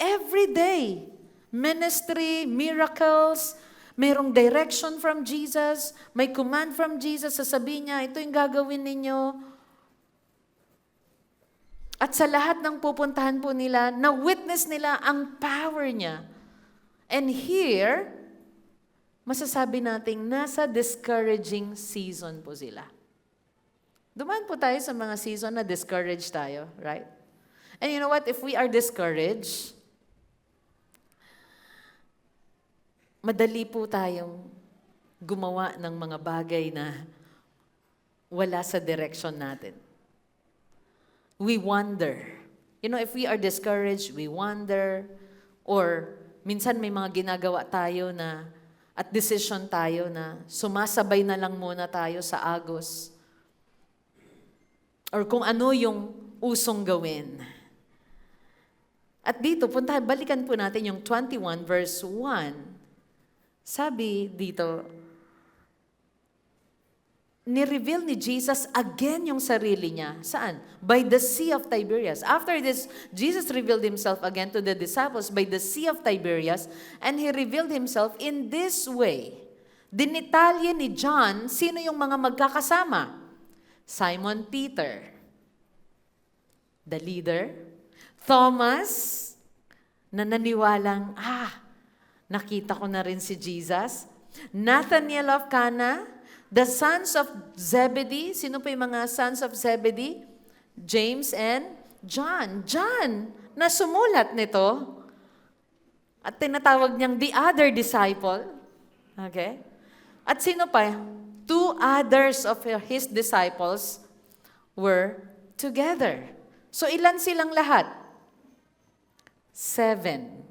Speaker 2: Every day, ministry, miracles, mayroong direction from Jesus, may command from Jesus, sasabihin niya, ito yung gagawin ninyo. At sa lahat ng pupuntahan po nila, na-witness nila ang power niya. And here, masasabi nating nasa discouraging season po sila. Dumaan po tayo sa mga season na discouraged tayo, right? And you know what? If we are discouraged, madali po tayong gumawa ng mga bagay na wala sa direction natin. We wonder. You know, if we are discouraged, we wonder. Or minsan may mga ginagawa tayo na at decision tayo na sumasabay na lang muna tayo sa agos. Or kung ano yung usong gawin. At dito, balikan po natin yung 21 verse 1. Sabi dito, ni-reveal ni Jesus again yung sarili niya. Saan? By the Sea of Tiberias. After this, Jesus revealed himself again to the disciples by the Sea of Tiberias, and he revealed himself in this way. Dinitalye ni John, sino yung mga magkakasama? Simon Peter, the leader. Thomas, na naniwalang, nakita ko na rin si Jesus. Nathanael of Cana, the sons of Zebedee. Sino pa yung mga sons of Zebedee? James and John. John, na sumulat nito. At tinatawag niyang the other disciple. Okay? At sino pa? 2 others of his disciples were together. So ilan silang lahat? 7.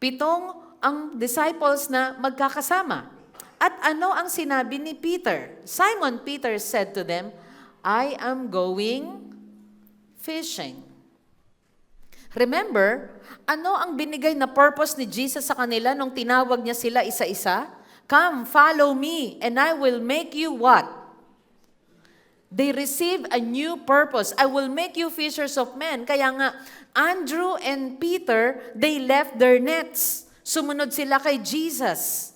Speaker 2: 7 ang disciples na magkakasama. At ano ang sinabi ni Peter? Simon Peter said to them, I am going fishing. Remember, ano ang binigay na purpose ni Jesus sa kanila nung tinawag niya sila isa-isa? Come, follow me, and I will make you what? They receive a new purpose. I will make you fishers of men. Kaya nga, Andrew and Peter, they left their nets. Sumunod sila kay Jesus.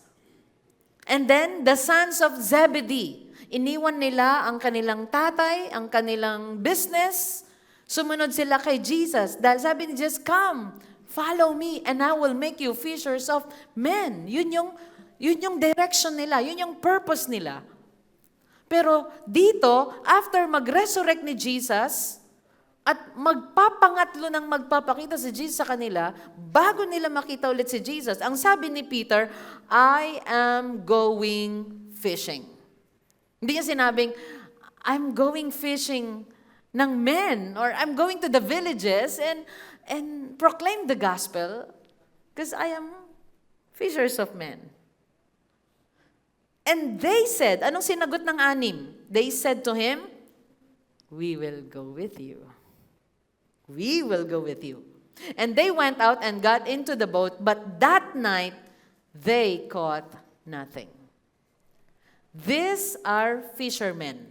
Speaker 2: And then, the sons of Zebedee, iniwan nila ang kanilang tatay, ang kanilang business. Sumunod sila kay Jesus. Dahil sabi ni Jesus, come, follow me, and I will make you fishers of men. Yun yung direction nila, yun yung purpose nila. Pero dito, after mag-resurrect ni Jesus, at magpapangatlo ng magpapakita si Jesus sa kanila, bago nila makita ulit si Jesus, ang sabi ni Peter, I am going fishing. Hindi niya sinabing, I'm going fishing ng men, or I'm going to the villages and proclaim the gospel, because I am fishers of men. And they said, anong sinagot ng 6? They said to him, we will go with you. We will go with you. And they went out and got into the boat, but that night they caught nothing. These are fishermen.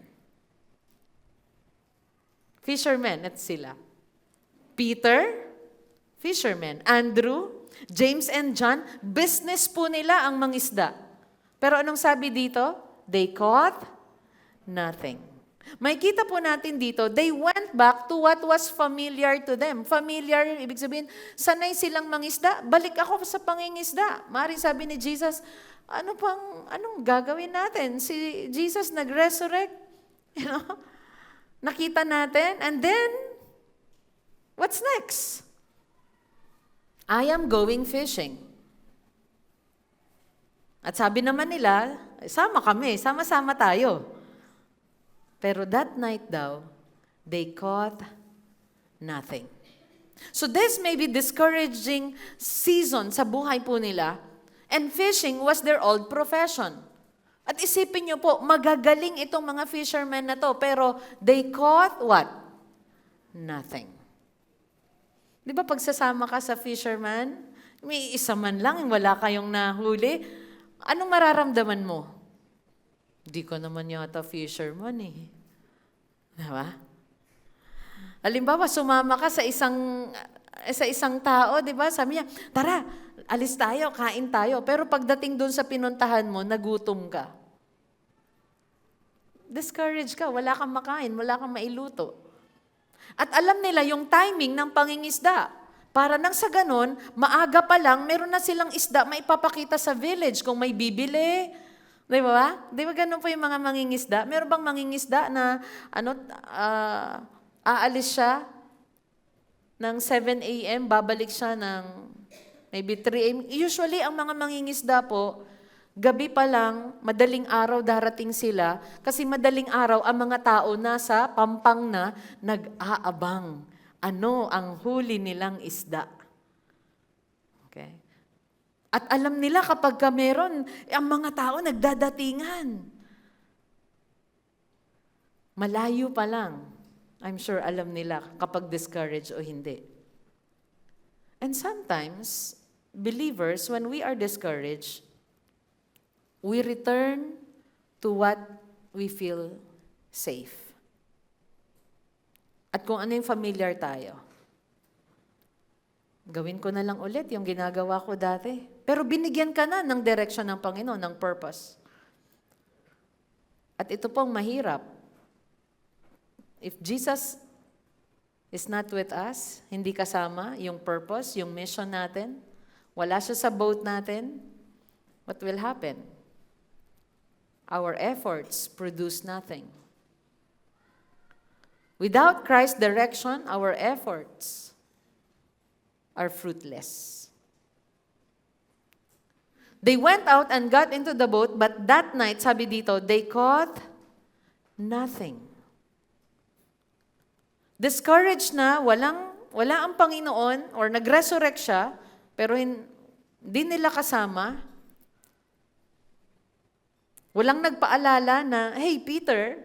Speaker 2: Fishermen, at sila. Peter, fishermen. Andrew, James and John, business po nila ang mangisda. Pero anong sabi dito? They caught nothing. May kita po natin dito, they went back to what was familiar to them. Familiar, ibig sabihin, sanay silang mangisda, balik ako sa pangingisda. Maaaring sabi ni Jesus, anong gagawin natin? Si Jesus nag-resurrect, nakita natin, and then, what's next? I am going fishing. At sabi naman nila, sama kami, sama-sama tayo. Pero that night daw, they caught nothing. So this may be discouraging season sa buhay po nila, and fishing was their old profession. At isipin niyo po, magagaling itong mga fishermen na to, pero they caught what? Nothing. Di ba pagsasama ka sa fisherman, may isa man lang, wala kayong nahuli, anong mararamdaman mo? Di ko naman yata fisherman eh. Diba? Halimbawa, sumama ka sa isang tao, di ba? Sabi niya, tara, alis tayo, kain tayo. Pero pagdating doon sa pinuntahan mo, nagutom ka. Discouraged ka, wala kang makain, wala kang mailuto. At alam nila yung timing ng pangingisda. Para nang sa ganon, maaga pa lang, meron na silang isda maipapakita sa village kung may bibili. Di ba? Di ba ganun po yung mga mangingisda? Meron bang mangingisda na aalis siya ng 7 a.m., babalik siya ng maybe 3 a.m.? Usually, ang mga mangingisda po, Gabi pa lang, madaling araw darating sila kasi madaling araw ang mga tao nasa pampang na nag-aabang. Ano ang huli nilang isda? Okay. At alam nila kapag meron, ang mga tao nagdadatingan. Malayo pa lang, I'm sure alam nila kapag discouraged o hindi. And sometimes, believers, when we are discouraged, we return to what we feel safe. At kung ano yung familiar tayo. Gawin ko na lang ulit yung ginagawa ko dati. Pero binigyan ka na ng direction ng Panginoon, ng purpose. At ito pong mahirap. If Jesus is not with us, hindi kasama yung purpose, yung mission natin, wala siya sa boat natin, what will happen? Our efforts produce nothing. Without Christ's direction, our efforts are fruitless. They went out and got into the boat, but that night, sabi dito, they caught nothing. Discouraged na, wala ang Panginoon, or nag-resurrect siya, pero hindi nila kasama. Walang nagpaalala na, hey Peter,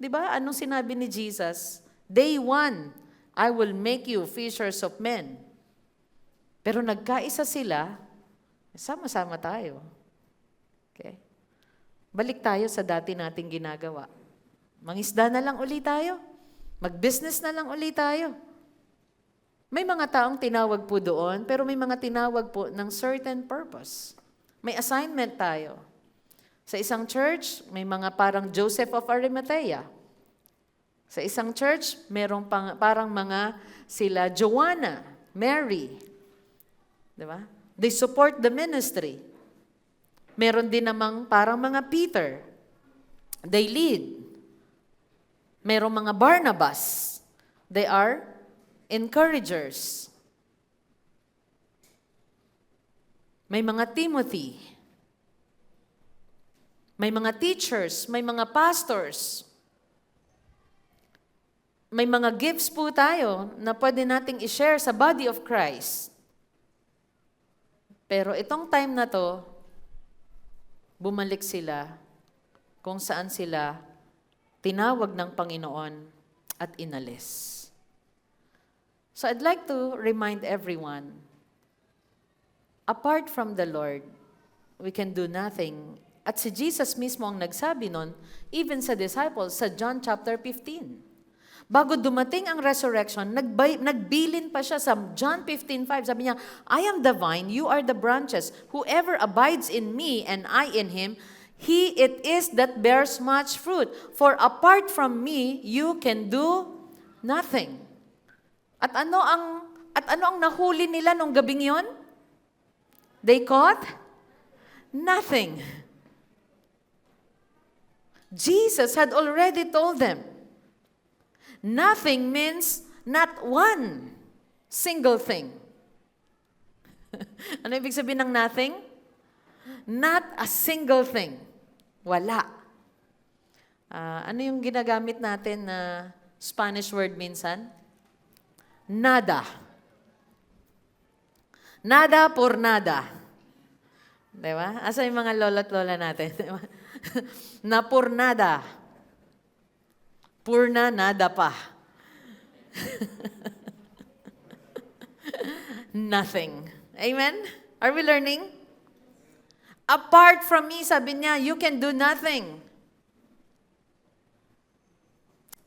Speaker 2: di ba, anong sinabi ni Jesus? Day 1, I will make you fishers of men. Pero nagkaisa sila, sama-sama tayo. Okay? Balik tayo sa dati nating ginagawa. Mangisda na lang uli tayo. Mag-business na lang uli tayo. May mga taong tinawag po doon, pero may mga tinawag po ng certain purpose. May assignment tayo. Sa isang church, may mga parang Joseph of Arimathea. Sa isang church, merong parang mga sila Joanna, Mary. Di ba? They support the ministry. Meron din namang parang mga Peter. They lead. Merong mga Barnabas. They are encouragers. May mga Timothy. May mga teachers, may mga pastors. May mga gifts po tayo na pwede nating i-share sa body of Christ. Pero itong time na to, bumalik sila kung saan sila tinawag ng Panginoon at inalis. So I'd like to remind everyone, apart from the Lord, we can do nothing. At si Jesus mismo ang nagsabi nun, even sa disciples, sa John chapter 15. Bago dumating ang resurrection, nagbilin pa siya sa John 15:5. Sabi niya, I am the vine, you are the branches. Whoever abides in me and I in him, he it is that bears much fruit. For apart from me, you can do nothing. At ano ang nahuli nila nung gabing yon? They caught nothing. Jesus had already told them, nothing means not one single thing. Ano ibig sabihin ng nothing? Not a single thing. Wala. Ano yung ginagamit natin na Spanish word minsan? Nada. Nada por nada. Diba? Asa yung mga lola't lola natin? Diba? Na por nada. Purna, nada pa. Nothing. Amen? Are we learning? Apart from me, sabi niya, you can do nothing.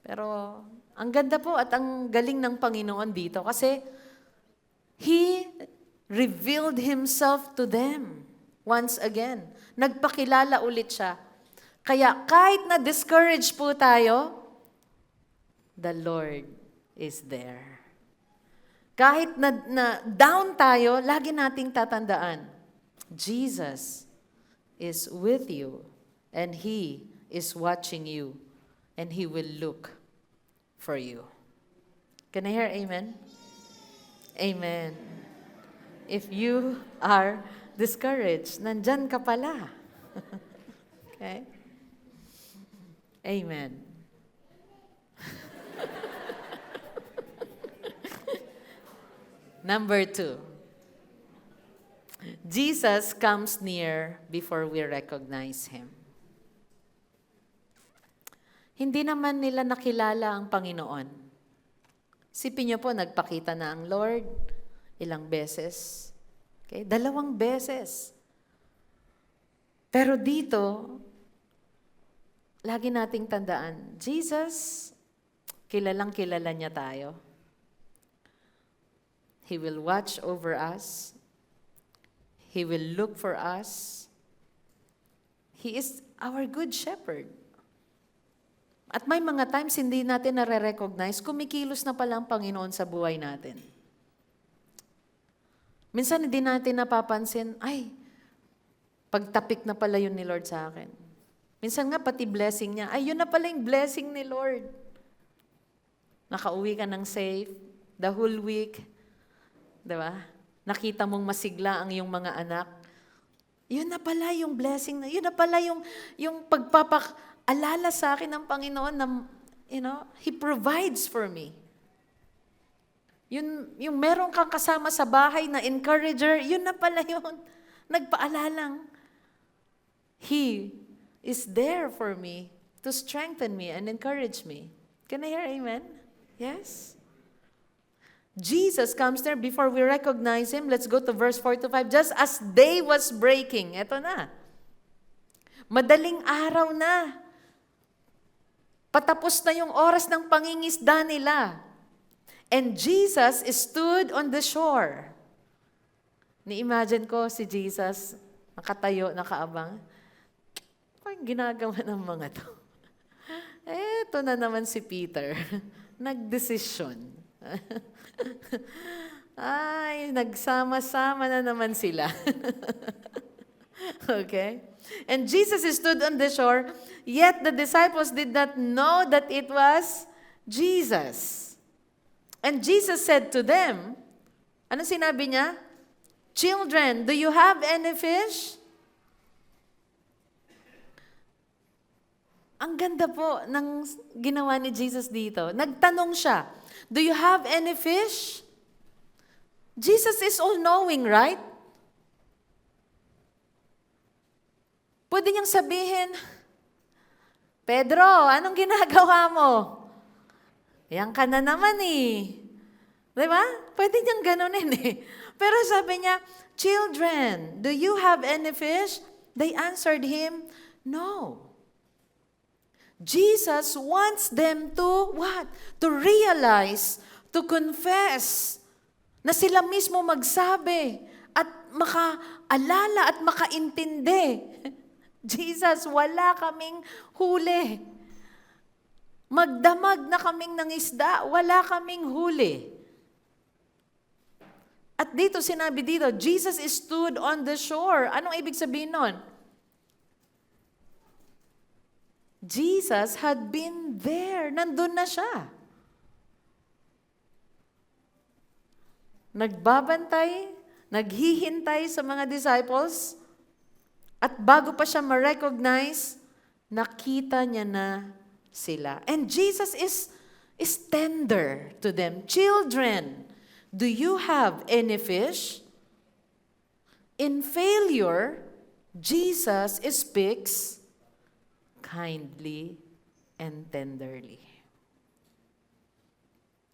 Speaker 2: Pero, ang ganda po at ang galing ng Panginoon dito kasi He revealed Himself to them once again. Nagpakilala ulit siya. Kaya kahit na discouraged po tayo, the Lord is there. Kahit na down tayo, lagi nating tatandaan, Jesus is with you and He is watching you and He will look for you. Can I hear amen? Amen. If you are discouraged, nandyan ka pala. Okay? Amen. Number 2. Jesus comes near before we recognize Him. Hindi naman nila nakilala ang Panginoon. Sipin niyo po, nagpakita na ang Lord ilang beses. Okay? 2 beses. Pero dito, lagi nating tandaan, Jesus, kilalang kilala niya tayo. He will watch over us. He will look for us. He is our good shepherd. At may mga times hindi natin nare-recognize, kumikilos na pala ang Panginoon sa buhay natin. Minsan hindi natin napapansin, ay, pagtapik na pala yun ni Lord sa akin. Minsan nga pati blessing niya, ay yun na pala yung blessing ni Lord. Nakauwi ka ng safe, the whole week, diba? Nakita mong masigla ang iyong mga anak. Yun na pala yung blessing, yun na pala yung pagpapaalala sa akin ng Panginoon na, He provides for me. Yung meron kang kasama sa bahay na encourager, yun na pala yun. Nagpaalalang, He is there for me to strengthen me and encourage me. Can I hear amen? Yes? Jesus comes there before we recognize Him. Let's go to verse 4 to 5. Just as day was breaking, eto na. Madaling araw na. Patapos na yung oras ng pangingisda nila. And Jesus stood on the shore. Ni-imagine ko si Jesus, nakatayo, nakaabang. Ano ginagawa ng mga to? Eto na naman si Peter. Nagdesisyon. Ay, nagsama-sama na naman sila. Okay? And Jesus stood on the shore, yet the disciples did not know that it was Jesus. And Jesus said to them, ano sinabi niya? Children, do you have any fish? Ang ganda po ng ginawa ni Jesus dito. Nagtanong siya, do you have any fish? Jesus is all-knowing, right? Pwede niyang sabihin, Pedro, anong ginagawa mo? Yan ka na naman eh. Di ba? Pwede niyang ganunin eh. Pero sabi niya, children, do you have any fish? They answered him, no. Jesus wants them to what? To realize, to confess, na sila mismo magsabi at makaalala at makaintindi. Jesus, wala kaming huli. Magdamag na kaming ng isda, wala kaming huli. At dito, sinabi dito, Jesus stood on the shore. Anong ibig sabihin nun? Jesus had been there. Nandun na siya. Nagbabantay, naghihintay sa mga disciples, at bago pa siya ma-recognize, nakita niya na sila. And Jesus is tender to them. Children, do you have any fish? In failure, Jesus speaks kindly and tenderly.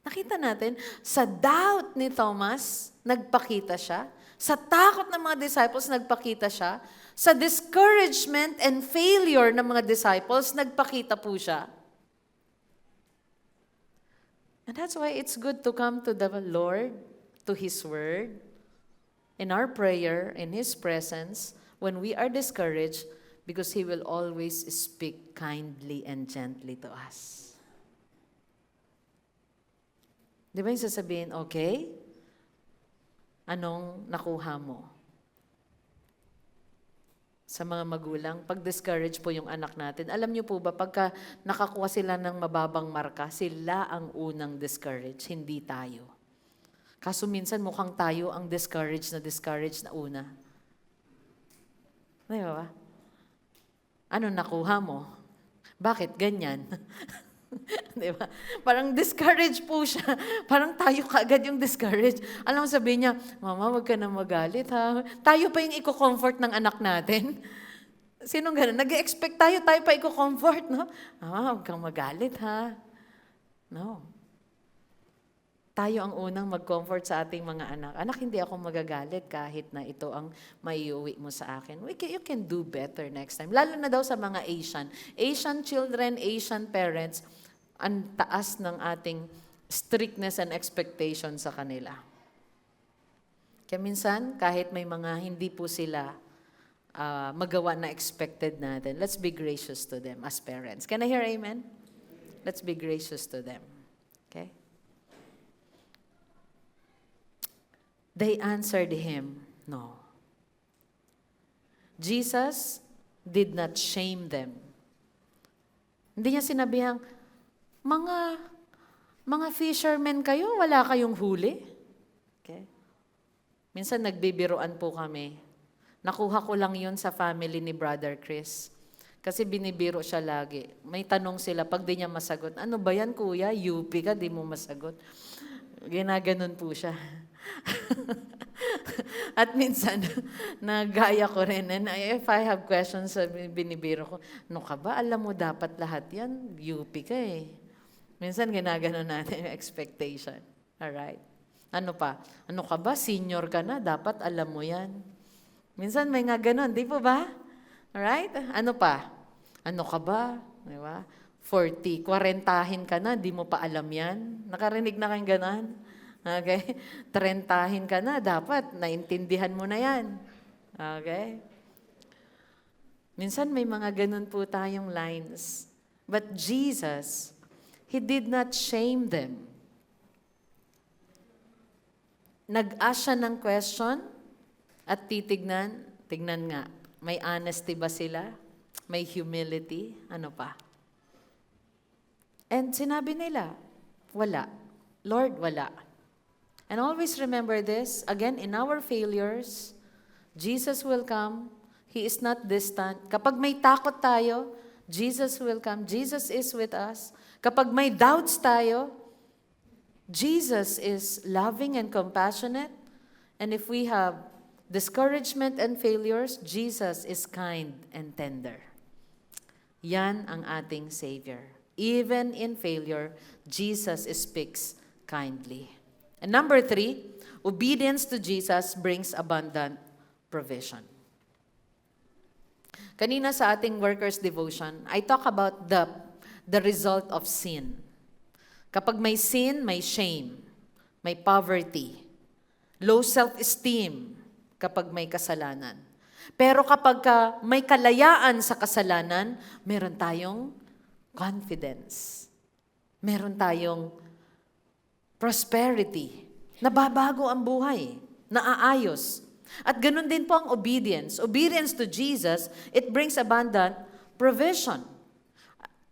Speaker 2: Nakita natin, sa doubt ni Thomas, nagpakita siya. Sa takot ng mga disciples, nagpakita siya. Sa discouragement and failure ng mga disciples, nagpakita po siya. And that's why it's good to come to the Lord, to His Word, in our prayer, in His presence, when we are discouraged, because He will always speak kindly and gently to us. Di ba yung sasabihin, okay? Anong nakuha mo? Sa mga magulang, pag discourage po yung anak natin, alam niyo po ba, pagka nakakuha sila ng mababang marka, sila ang unang discourage, hindi tayo. Kaso minsan mukhang tayo ang discourage na una. Di ba? Ano nakuha mo? Bakit ganyan? Di ba? Parang discouraged po siya. Parang tayo kaagad yung discouraged. Alam mo, sabihin niya, Mama, wag ka na magalit ha. Tayo pa yung i-comfort ng anak natin. Sinong ganun? Nag-expect tayo pa i-comfort, no? Mama, wag kang magalit ha. No. Tayo ang unang mag-comfort sa ating mga anak. Anak, hindi ako magagalit kahit na ito ang maiuwi mo sa akin. You can do better next time. Lalo na daw sa mga Asian. Asian children, Asian parents, ang taas ng ating strictness and expectation sa kanila. Kaya minsan, kahit may mga hindi po sila magawa na expected natin, let's be gracious to them as parents. Can I hear amen? Let's be gracious to them. Okay? They answered him, no. Jesus did not shame them. Hindi niya sinabihang, mga fishermen kayo, wala kayong huli. Okay? Minsan nagbibiruan po kami. Nakuha ko lang yun sa family ni Brother Chris. Kasi binibiro siya lagi. May tanong sila, pag di niya masagot, ano ba yan kuya? UP ka, di mo masagot. Ginaganon po siya. At minsan, nagaya ko rin. And if I have questions, binibiro ko, ano ka ba? Alam mo dapat lahat yan. UP ka eh. Minsan ginaganon natin yung expectation. Alright? Ano pa? Ano ka ba? Senior ka na. Dapat alam mo yan. Minsan may nga ganon. Di po ba? Alright? Ano pa? Ano ka ba? Di ba? 40. 40 ka na. Di mo pa alam yan. Nakarinig na kayong ganon? Okay? 30 ka na, dapat naintindihan mo na yan. Okay? Minsan may mga ganun po tayong lines. But Jesus, He did not shame them. Nag-ask siya ng question at tignan nga, may honesty ba sila? May humility? Ano pa? And sinabi nila, wala. Lord, wala. And always remember this, again, in our failures, Jesus will come. He is not distant. Kapag may takot tayo, Jesus will come. Jesus is with us. Kapag may doubts tayo, Jesus is loving and compassionate. And if we have discouragement and failures, Jesus is kind and tender. Yan ang ating Savior. Even in failure, Jesus speaks kindly. And number 3, obedience to Jesus brings abundant provision. Kanina sa ating workers' devotion, I talk about the result of sin. Kapag may sin, may shame, may poverty, low self-esteem kapag may kasalanan. Pero kapag may kalayaan sa kasalanan, meron tayong confidence. Meron tayong prosperity. Nababago ang buhay. Naaayos. At ganun din po ang obedience. Obedience to Jesus, it brings abundant provision.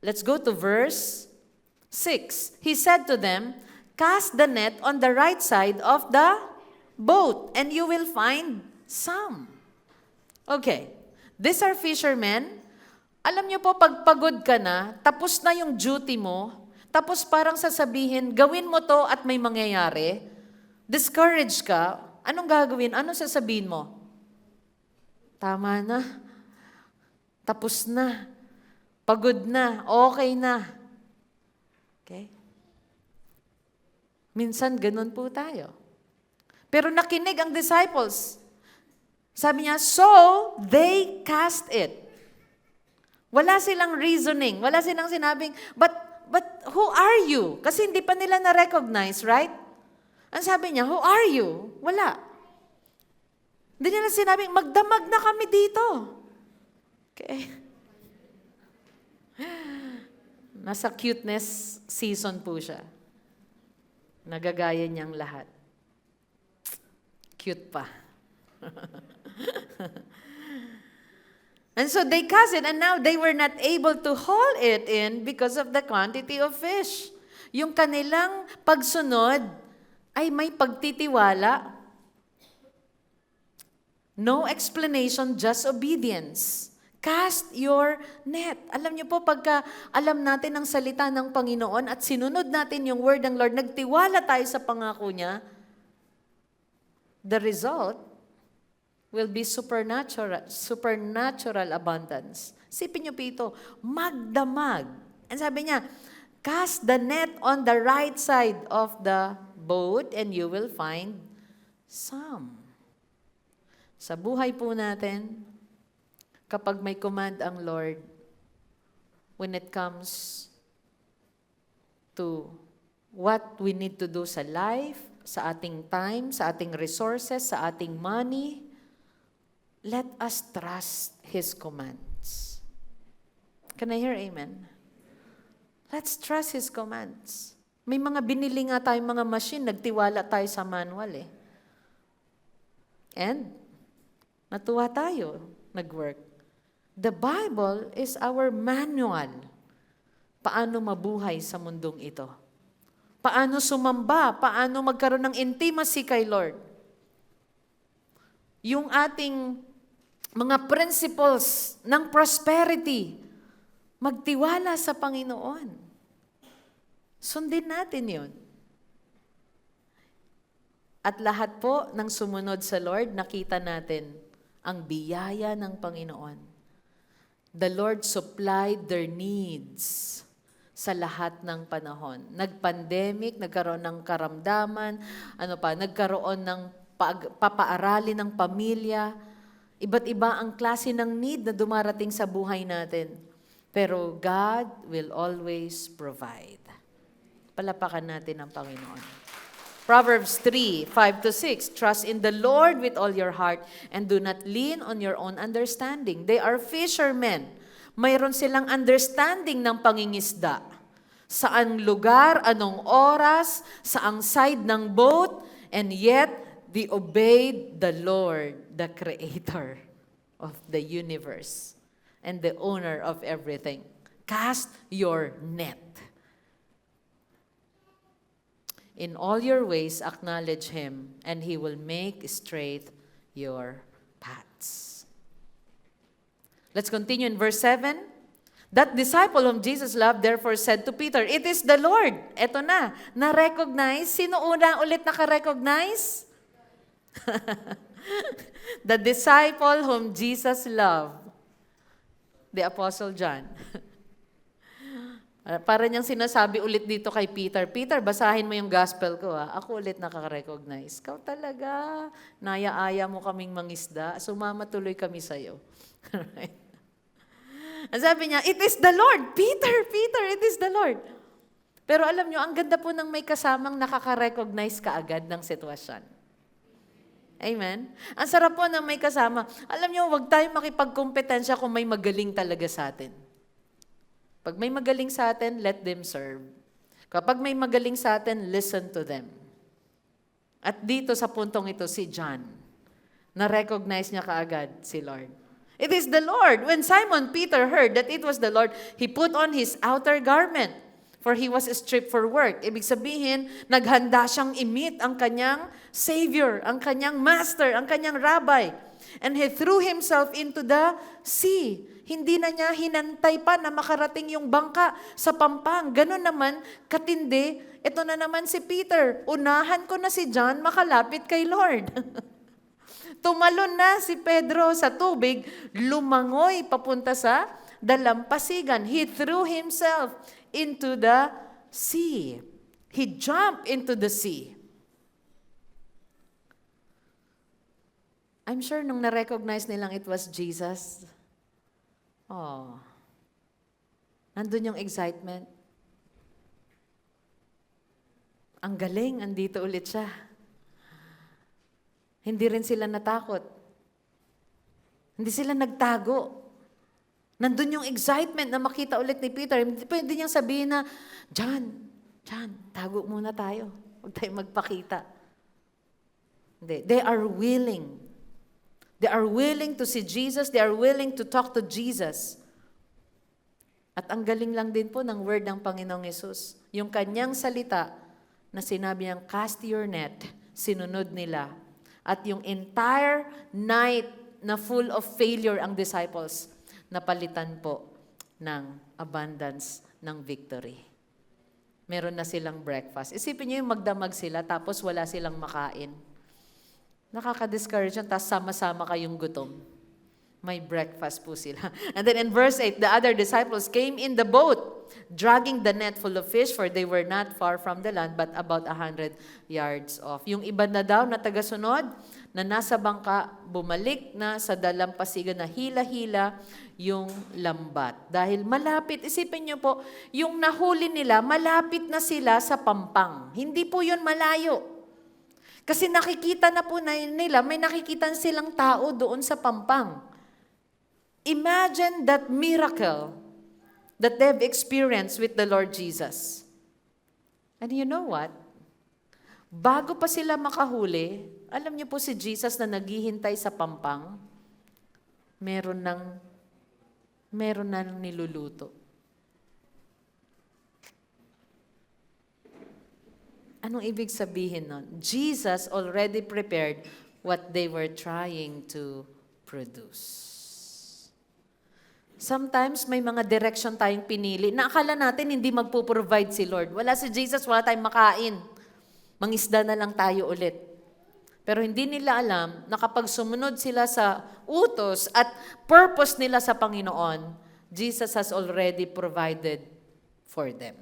Speaker 2: Let's go to verse 6. He said to them, cast the net on the right side of the boat, and you will find some. Okay. These are fishermen. Alam niyo po, pag pagod ka na, tapos na yung duty mo, tapos parang sasabihin, gawin mo to at may mangyayari, discourage ka, anong gagawin? Anong sasabihin mo? Tama na. Tapos na. Pagod na. Okay na. Okay? Minsan ganun po tayo. Pero nakinig ang disciples. Sabi niya, so they cast it. Wala silang reasoning. Wala silang sinabing, but who are you? Kasi hindi pa nila na-recognize, right? Ang sabi niya, who are you? Wala. Hindi nila sinabing, magdamag na kami dito. Okay? Nasa cuteness season po siya. Nagagaya niyang lahat. Cute pa. And so they cast it, and now they were not able to haul it in because of the quantity of fish. Yung kanilang pagsunod ay may pagtitiwala. No explanation, just obedience. Cast your net. Alam niyo po, pagka alam natin ang salita ng Panginoon at sinunod natin yung word ng Lord, nagtiwala tayo sa pangako niya, the result will be supernatural abundance. Sipin niyo po ito, magdamag. And sabi niya, cast the net on the right side of the boat and you will find some. Sa buhay po natin, kapag may command ang Lord, when it comes to what we need to do sa life, sa ating time, sa ating resources, sa ating money, let us trust His commands. Can I hear amen? Let's trust His commands. May mga binili nga tayong mga machine, nagtiwala tayo sa manual eh. And, natuwa tayo, nag-work. The Bible is our manual. Paano mabuhay sa mundong ito? Paano sumamba? Paano magkaroon ng intimacy kay Lord? Yung ating mga principles ng prosperity, magtiwala sa Panginoon. Sundin natin yun. At lahat po ng sumunod sa Lord, nakita natin ang biyaya ng Panginoon. The Lord supplied their needs sa lahat ng panahon. Nag-pandemic, nagkaroon ng karamdaman, nagkaroon ng papaaralin ng pamilya. Iba't iba ang klase ng need na dumarating sa buhay natin. Pero God will always provide. Palapakan natin ang Panginoon. Proverbs 3:5-6, trust in the Lord with all your heart and do not lean on your own understanding. They are fishermen. Mayroon silang understanding ng pangingisda. Saang lugar, anong oras, saang side ng boat, and yet they obeyed the Lord, the Creator of the universe and the owner of everything. Cast your net. In all your ways, acknowledge Him, and He will make straight your paths. Let's continue in verse 7. That disciple whom Jesus loved therefore said to Peter, "It is the Lord." Eto na, na-recognize. Sino una ulit naka-recognize? The disciple whom Jesus loved. The Apostle John. Para niyang sinasabi ulit dito kay Peter, Peter, basahin mo yung gospel ko ha. Ako ulit nakaka-recognize. Ikaw talaga, naya-aya mo kaming mangisda, sumama tuloy kami sa'yo. Right? Ang sabi niya, it is the Lord. Peter, it is the Lord. Pero alam niyo, ang ganda po ng may kasamang nakaka-recognize kaagad ng sitwasyon. Amen? Ang sarap po ng may kasama. Alam niyo, huwag tayong makipagkompetensya kung may magaling talaga sa atin. Pag may magaling sa atin, let them serve. Kapag may magaling sa atin, listen to them. At dito sa puntong ito, si John, na-recognize niya kaagad si Lord. It is the Lord. When Simon Peter heard that it was the Lord, he put on his outer garment, for he was stripped for work. Ibig sabihin, naghanda siyang i-meet ang kanyang Savior, ang kanyang Master, ang kanyang Rabbi. And he threw himself into the sea. Hindi na niya hinantay pa na makarating yung bangka sa pampang. Ganon naman, katindi. Ito na naman si Peter. Unahan ko na si John makalapit kay Lord. Tumalon na si Pedro sa tubig, lumangoy papunta sa dalampasigan. He threw himself into the sea. He jumped into the sea. I'm sure nung na-recognize nilang it was Jesus, nandun yung excitement. Ang galing, andito ulit siya. Hindi rin sila natakot. Hindi sila nagtago. Nandun yung excitement na makita ulit ni Peter. Hindi pwede niyang sabihin na, John, tago muna tayo. Huwag tayong magpakita. Hindi. They are willing. They are willing to see Jesus. They are willing to talk to Jesus. At ang galing lang din po ng word ng Panginoong Yesus. Yung kanyang salita na sinabi niyang, cast your net, sinunod nila. At yung entire night na full of failure ang disciples, napalitan po ng abundance ng victory. Meron na silang breakfast. Isipin niyo yung magdamag sila tapos wala silang makain. Nakaka-discourage yan, tapos sama-sama kayong gutom. May breakfast po sila. And then in verse 8, the other disciples came in the boat, dragging the net full of fish, for they were not far from the land, but about 100 yards off. Yung iba na daw na tagasunod, na nasa bangka, bumalik na sa dalampasigan na hila-hila yung lambat. Dahil malapit, isipin niyo po, yung nahuli nila, malapit na sila sa pampang. Hindi po yun malayo. Kasi nakikita na po nila, may nakikita silang tao doon sa pampang. Imagine that miracle that they've experienced with the Lord Jesus. And you know what? Bago pa sila makahuli, alam niyo po si Jesus na naghihintay sa pampang, meron nang niluluto. Anong ibig sabihin nun? Jesus already prepared what they were trying to produce. Sometimes may mga direction tayong pinili na akala natin hindi magpo-provide si Lord. Wala si Jesus, wala tayong makain. Mangisda na lang tayo ulit. Pero hindi nila alam na kapag sumunod sila sa utos at purpose nila sa Panginoon, Jesus has already provided for them.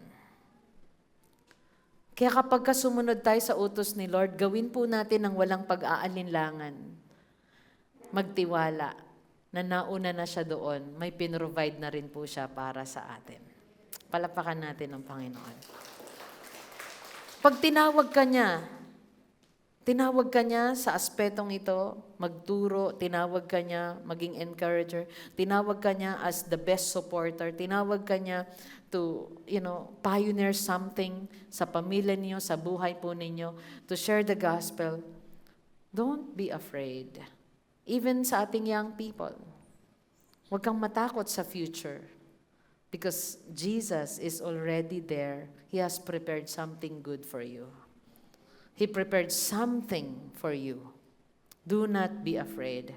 Speaker 2: Kaya kapag sumunod tayo sa utos ni Lord, gawin po natin ang walang pag-aalinlangan. Magtiwala na nauna na siya doon, may pinrovide na rin po siya para sa atin. Palapakan natin ang Panginoon. Pag tinawag ka niya sa aspetong ito, magturo, tinawag ka niya, maging encourager, tinawag ka niya as the best supporter, tinawag ka niya to, pioneer something sa pamilya niyo, sa buhay po ninyo, to share the gospel. Don't be afraid. Even sa ating young people. Huwag kang matakot sa future. Because Jesus is already there. He has prepared something good for you. He prepared something for you. Do not be afraid.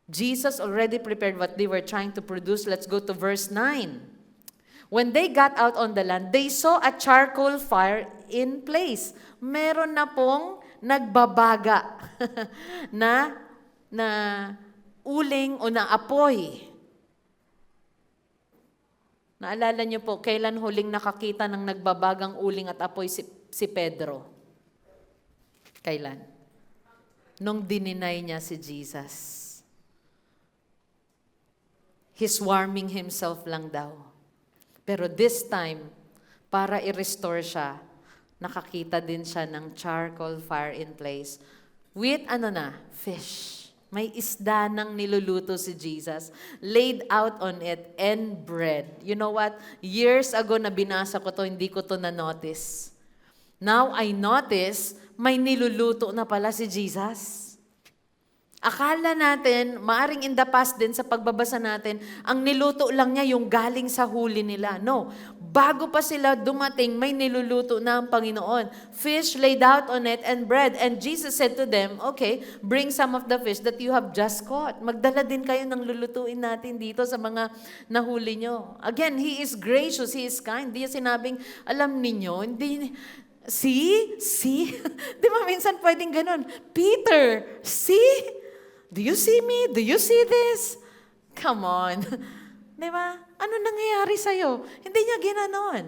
Speaker 2: Jesus already prepared what they were trying to produce. Let's go to verse 9. When they got out on the land, they saw a charcoal fire in place. Meron na pong nagbabaga na uling o na apoy. Naalala niyo po, kailan huling nakakita ng nagbabagang uling at apoy si Pedro? Kailan? Nung dininay niya si Jesus. He's warming himself lang daw. Pero this time, para i-restore siya, nakakita din siya ng charcoal fire in place with fish. May isda nang niluluto si Jesus, laid out on it, and bread. You know what? Years ago na binasa ko to, hindi ko to na-notice. Now I notice, may niluluto na pala si Jesus. Akala natin, maaring in the past din sa pagbabasa natin, ang niluto lang niya yung galing sa huli nila. No. Bago pa sila dumating, may niluluto na ang Panginoon. Fish laid out on it and bread. And Jesus said to them, okay, bring some of the fish that you have just caught. Magdala din kayo ng lulutuin natin dito sa mga nahuli nyo. Again, He is gracious, He is kind. Hindi niya sinabing, alam ninyo, hindi... See? Di ba minsan pwedeng ganun? Peter, see? Do you see me? Do you see this? Come on. Di ba? Ano nangyayari sa'yo? Hindi niya ginanon.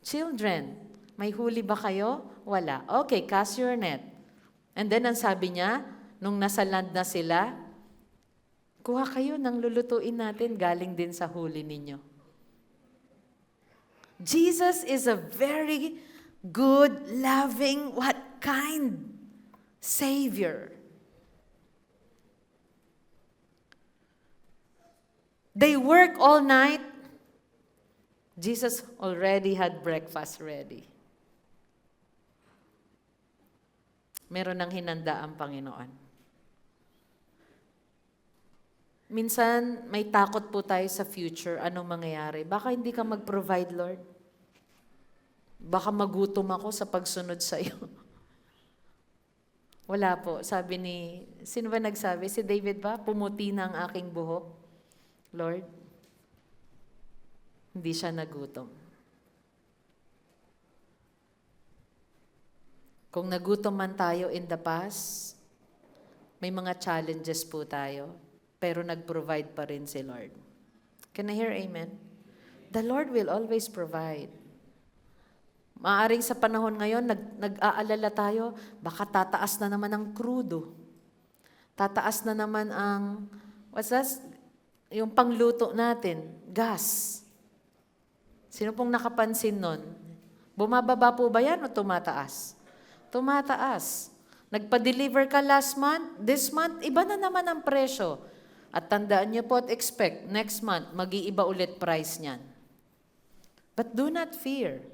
Speaker 2: Children, may huli ba kayo? Wala. Okay, cast your net. And then, ang sabi niya, nung nasa land na sila, kuha kayo ng lulutuin natin, galing din sa huli ninyo. Jesus is a very good, loving, kind Savior. They work all night. Jesus already had breakfast ready. Meron ng hinanda ang Panginoon. Minsan, may takot po tayo sa future. Anong mangyayari? Baka hindi ka mag-provide, Lord. Baka magutom ako sa pagsunod sa iyo. Wala po. Sabi sino ba nagsabi? Si David ba? Pumuti na ang aking buhok. Lord, hindi siya nagutom. Kung nagutom man tayo in the past, may mga challenges po tayo, pero nag-provide pa rin si Lord. Can I hear amen? The Lord will always provide. Maaring sa panahon ngayon, nag-aalala tayo, baka tataas na naman ang krudo. Tataas na naman ang, yung pangluto natin, gas. Sino pong nakapansin nun? Bumababa po ba yan o tumataas? Tumataas. Nagpa-deliver ka last month, this month, iba na naman ang presyo. At tandaan niyo po at expect, next month, mag-iiba ulit price niyan. But do not fear.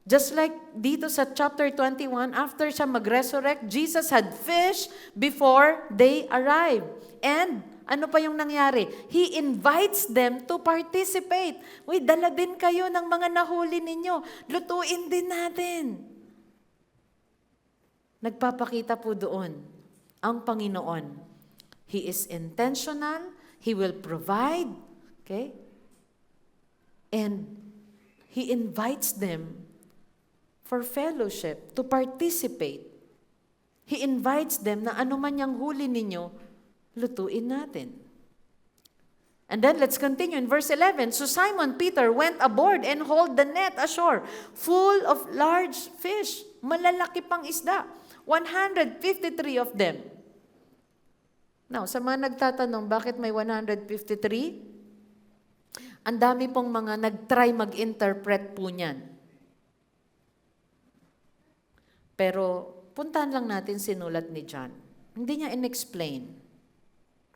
Speaker 2: Just like dito sa chapter 21, after siya mag-resurrect, Jesus had fish before they arrived. And ano pa yung nangyari? He invites them to participate. Uy, dala din kayo ng mga nahuli ninyo. Lutuin din natin. Nagpapakita po doon ang Panginoon. He is intentional. He will provide. Okay? And He invites them for fellowship, to participate. He invites them na ano man yung huli ninyo, lutuin natin. And then let's continue in verse 11. So Simon Peter went aboard and hauled the net ashore, full of large fish, malalaki pang isda, 153 of them. Now, sa mga nagtatanong, bakit may 153? Ang dami pong mga nag-try mag-interpret po niyan. Pero, puntahan lang natin sinulat ni John. Hindi niya in-explain.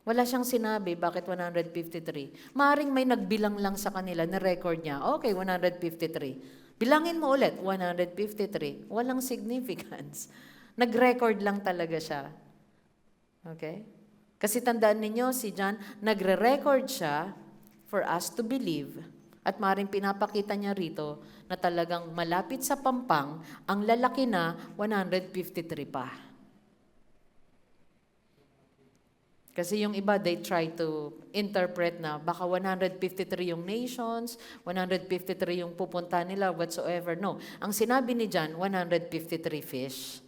Speaker 2: Wala siyang sinabi, bakit 153? Maaring may nagbilang lang sa kanila, na-record niya, okay, 153. Bilangin mo ulit, 153. Walang significance. Nag-record lang talaga siya. Okay? Kasi tandaan ninyo, si John, nagre-record siya for us to believe. At maaaring pinapakita niya rito na talagang malapit sa pampang, ang lalaki na 153 pa. Kasi yung iba, they try to interpret na baka 153 yung nations, 153 yung pupunta nila, whatsoever. No. Ang sinabi ni John, 153 fish.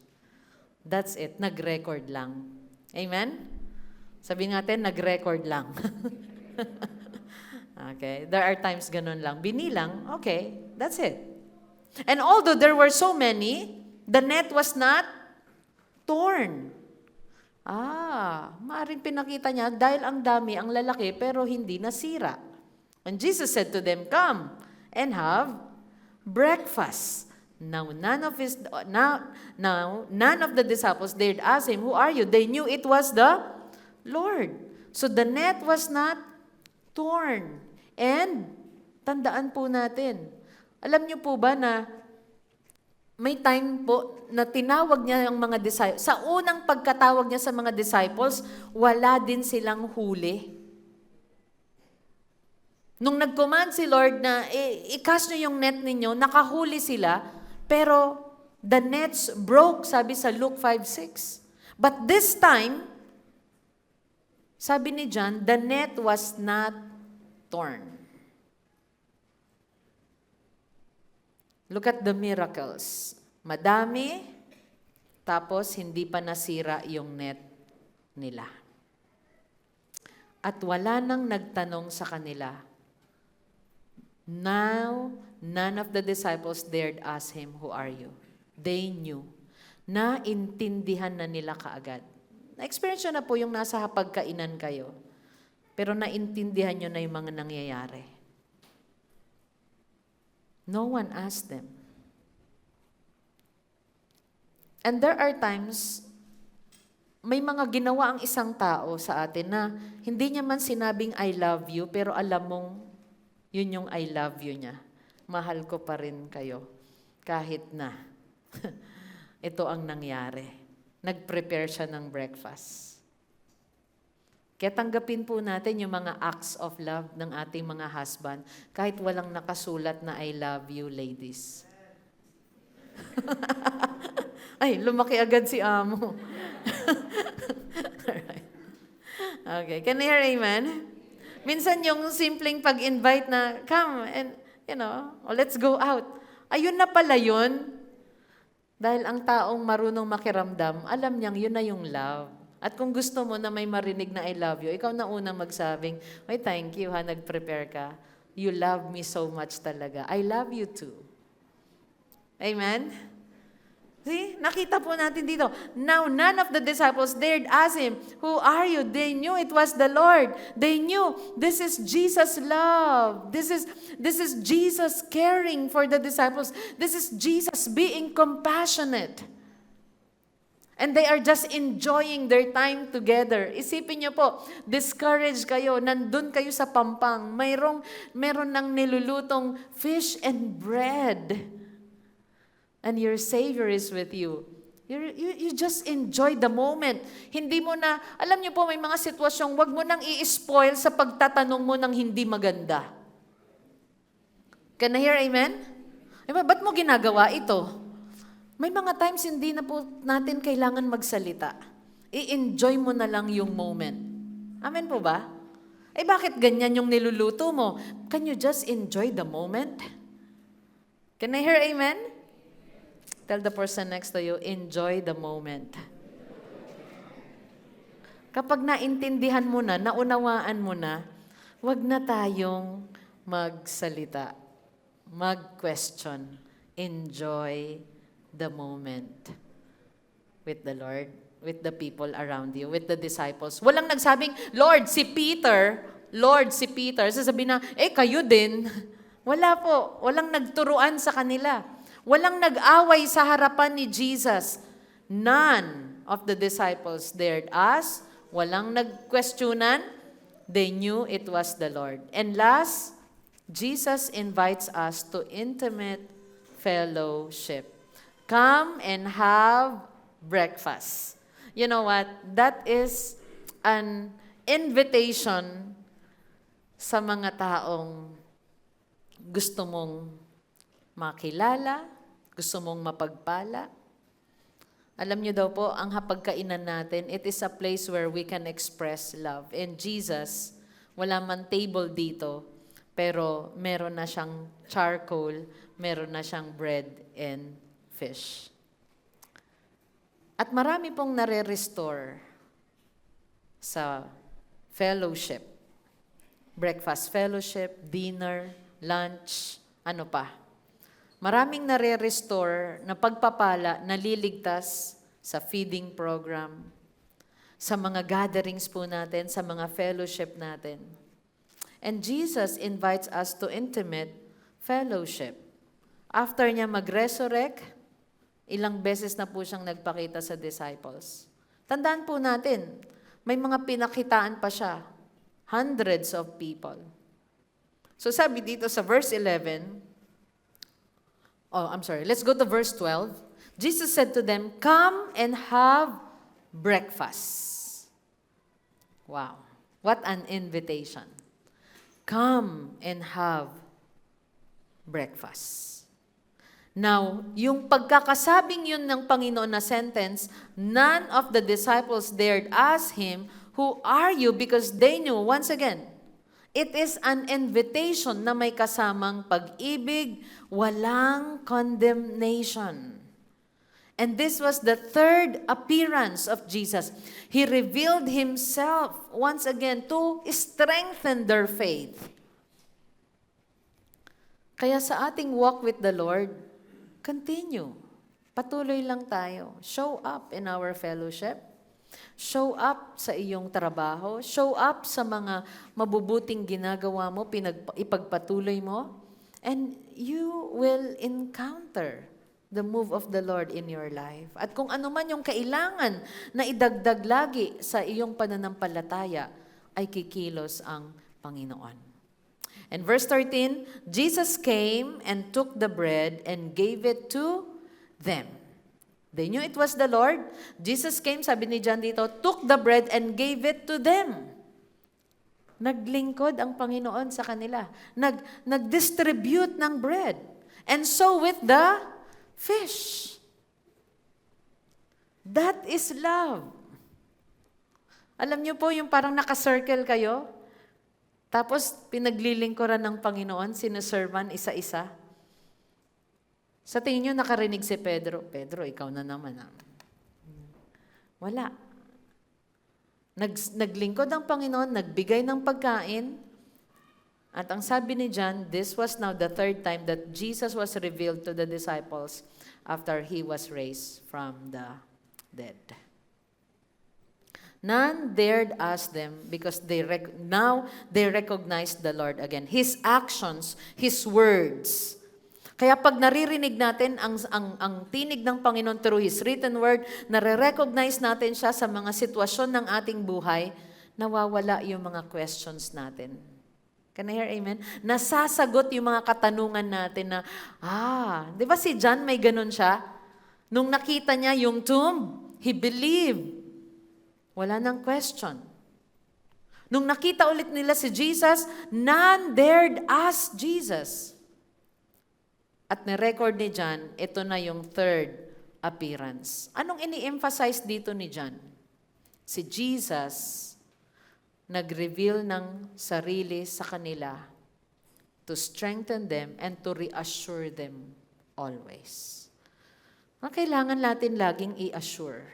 Speaker 2: That's it. Nag-record lang. Amen? Sabi natin, nag-record lang. Okay? There are times ganun lang. Binilang, okay, that's it. And although there were so many, the net was not torn. Maaaring pinakita niya, dahil ang dami, ang lalaki, pero hindi nasira. And Jesus said to them, come and have breakfast. Now, none of the disciples dared ask him, who are you? They knew it was the Lord. So the net was not torn. And, tandaan po natin, alam niyo po ba na may time po na tinawag niya ang mga disciples. Sa unang pagkatawag niya sa mga disciples, wala din silang huli. Nung nag-command si Lord na i-cast niyo yung net ninyo, nakahuli sila, pero the nets broke, sabi sa Luke 5:6. But this time, sabi ni John, the net was not torn. Look at the miracles. Madami, tapos hindi pa nasira yung net nila. At wala nang nagtanong sa kanila. Now, none of the disciples dared ask him, who are you? They knew. Naintindihan na nila kaagad. Na-experience na po yung nasa hapagkainan kayo. Pero naintindihan nyo na yung mga nangyayari. No one asked them. And there are times, may mga ginawa ang isang tao sa atin na hindi niya man sinabing I love you, pero alam mong yun yung I love you niya. Mahal ko pa rin kayo. Kahit na ito ang nangyari. Nag-prepare siya ng breakfast. Kaya tanggapin po natin yung mga acts of love ng ating mga husband kahit walang nakasulat na I love you, ladies. Ay, lumaki agad si amo. Alright. Okay, can you hear amen? Minsan yung simpleng pag-invite na, come and, let's go out. Ayun na pala yun. Dahil ang taong marunong makiramdam, alam niyang yun na yung love. At kung gusto mo na may marinig na I love you, ikaw na unang magsabing, ay thank you ha, nag-prepare ka. You love me so much talaga. I love you too. Amen? See? Nakita po natin dito. Now, none of the disciples dared ask him, who are you? They knew it was the Lord. They knew this is Jesus' love. This is Jesus caring for the disciples. This is Jesus being compassionate. And they are just enjoying their time together. Isipin niyo po, discouraged kayo, nandun kayo sa Pampang, meron ng nilulutong fish and bread. And your Savior is with you. You just enjoy the moment. Hindi mo na, alam niyo po, may mga sitwasyong wag mo nang i-spoil sa pagtatanong mo ng hindi maganda. Can I hear amen? Ba't mo ginagawa ito? May mga times hindi na po natin kailangan magsalita. I-enjoy mo na lang yung moment. Amen po ba? Bakit ganyan yung niluluto mo? Can you just enjoy the moment? Can I hear amen? Tell the person next to you, enjoy the moment. Kapag naintindihan mo na, naunawaan mo na, wag na tayong magsalita, mag-question. Enjoy the moment with the Lord, with the people around you, with the disciples. Walang nagsabing, Lord, si Peter. Sasabihin na, kayo din. Wala po. Walang nagturuan sa kanila. Walang nag-away sa harapan ni Jesus. None of the disciples dared ask. Walang nag-questionan. They knew it was the Lord. And last, Jesus invites us to intimate fellowship. Come and have breakfast. You know what? That is an invitation sa mga taong gusto mong makilala, gusto mong mapagpala. Alam niyo daw po, ang hapagkainan natin, it is a place where we can express love. And Jesus, wala man table dito, pero meron na siyang charcoal, meron na siyang bread and fish. At marami pong nare-restore sa fellowship. Breakfast fellowship, dinner, lunch, ano pa. Maraming nare-restore na pagpapala, naliligtas sa feeding program, sa mga gatherings po natin, sa mga fellowship natin. And Jesus invites us to intimate fellowship. After niya mag-resurrect, ilang beses na po siyang nagpakita sa disciples. Tandaan po natin, may mga pinakitaan pa siya. Hundreds of people. So sabi dito sa verse 11, let's go to verse 12. Jesus said to them, come and have breakfast. Wow, what an invitation. Come and have breakfast. Now, yung pagkakasabing yun ng Panginoon na sentence, none of the disciples dared ask him, who are you? Because they knew, once again, it is an invitation na may kasamang pag-ibig, walang condemnation. And this was the third appearance of Jesus. He revealed himself once again to strengthen their faith. Kaya sa ating walk with the Lord, continue. Patuloy lang tayo. Show up in our fellowship. Show up sa iyong trabaho. Show up sa mga mabubuting ginagawa mo, ipagpatuloy mo. And you will encounter the move of the Lord in your life. At kung ano man yung kailangan na idagdag lagi sa iyong pananampalataya, ay kikilos ang Panginoon. And verse 13, Jesus came and took the bread and gave it to them. They knew it was the Lord. Jesus came, sabi ni John dito, took the bread and gave it to them. Naglingkod ang Panginoon sa kanila. Nag-distribute ng bread. And so with the fish. That is love. Alam niyo po, yung parang nakacircle kayo, tapos pinaglilingkuran ng Panginoon, sinuservan isa-isa. Sa tingin niyo, nakarinig si Pedro, Pedro, ikaw na naman. Wala. Naglingkod ang Panginoon, nagbigay ng pagkain, at ang sabi ni John, this was now the third time that Jesus was revealed to the disciples after He was raised from the dead. None dared ask them because now they recognized the Lord again. His actions, His words. Kaya pag naririnig natin ang tinig ng Panginoon through His written word, nare-recognize natin siya sa mga sitwasyon ng ating buhay, nawawala yung mga questions natin. Can I hear amen? Nasasagot yung mga katanungan natin na, di ba si John may ganun siya? Nung nakita niya yung tomb, he believed. Wala nang question. Nung nakita ulit nila si Jesus, none dared ask Jesus. At ni-record ni John, ito na yung third appearance. Anong ini-emphasize dito ni John? Si Jesus nag-reveal ng sarili sa kanila to strengthen them and to reassure them always. Kailangan natin laging i-assure.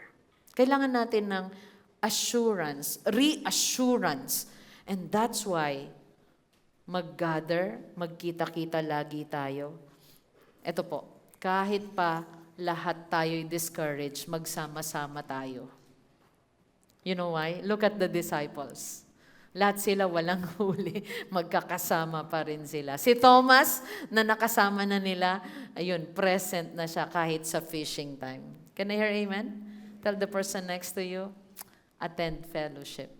Speaker 2: Kailangan natin ng assurance, reassurance. And that's why mag-gather, magkita-kita lagi tayo. Ito po, kahit pa lahat tayo'y discouraged, magsama-sama tayo. You know why? Look at the disciples. Lahat sila walang huli, magkakasama pa rin sila. Si Thomas, na nakasama na nila, ayun, present na siya kahit sa fishing time. Can I hear amen? Tell the person next to you, attend fellowship.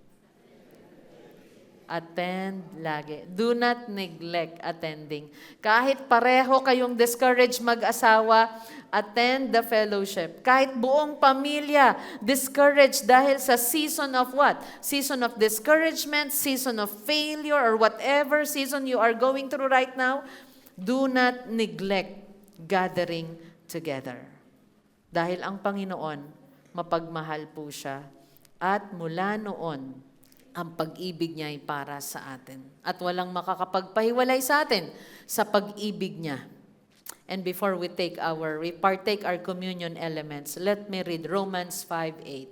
Speaker 2: Attend lagi. Do not neglect attending. Kahit pareho kayong discouraged mag-asawa, attend the fellowship. Kahit buong pamilya discouraged dahil sa season of what? Season of discouragement, season of failure, or whatever season you are going through right now, do not neglect gathering together. Dahil ang Panginoon, mapagmahal po siya. At mula noon, ang pag-ibig niya ay para sa atin. At walang makakapagpahiwalay sa atin sa pag-ibig niya. And before we partake our communion elements, let me read Romans 5:8.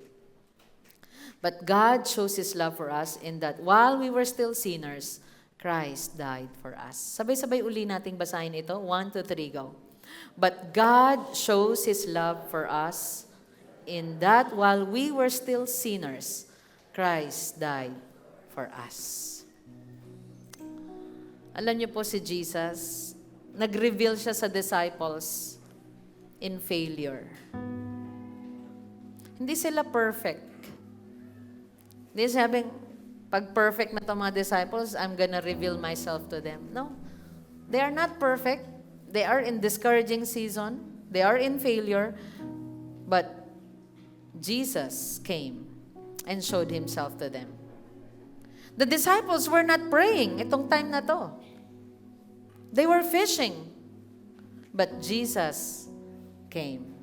Speaker 2: But God shows His love for us in that while we were still sinners, Christ died for us. Sabay-sabay uli nating basahin ito. 1, 2, 3, go. But God shows His love for us in that while we were still sinners, Christ died for us. Alam niyo po si Jesus, nag-reveal siya sa disciples in failure. Hindi sila perfect. Hindi sabing, pag perfect na itong mga disciples, I'm gonna reveal myself to them. No. They are not perfect. They are in discouraging season. They are in failure. But Jesus came and showed Himself to them. The disciples were not praying itong time na to. They were fishing. But Jesus came.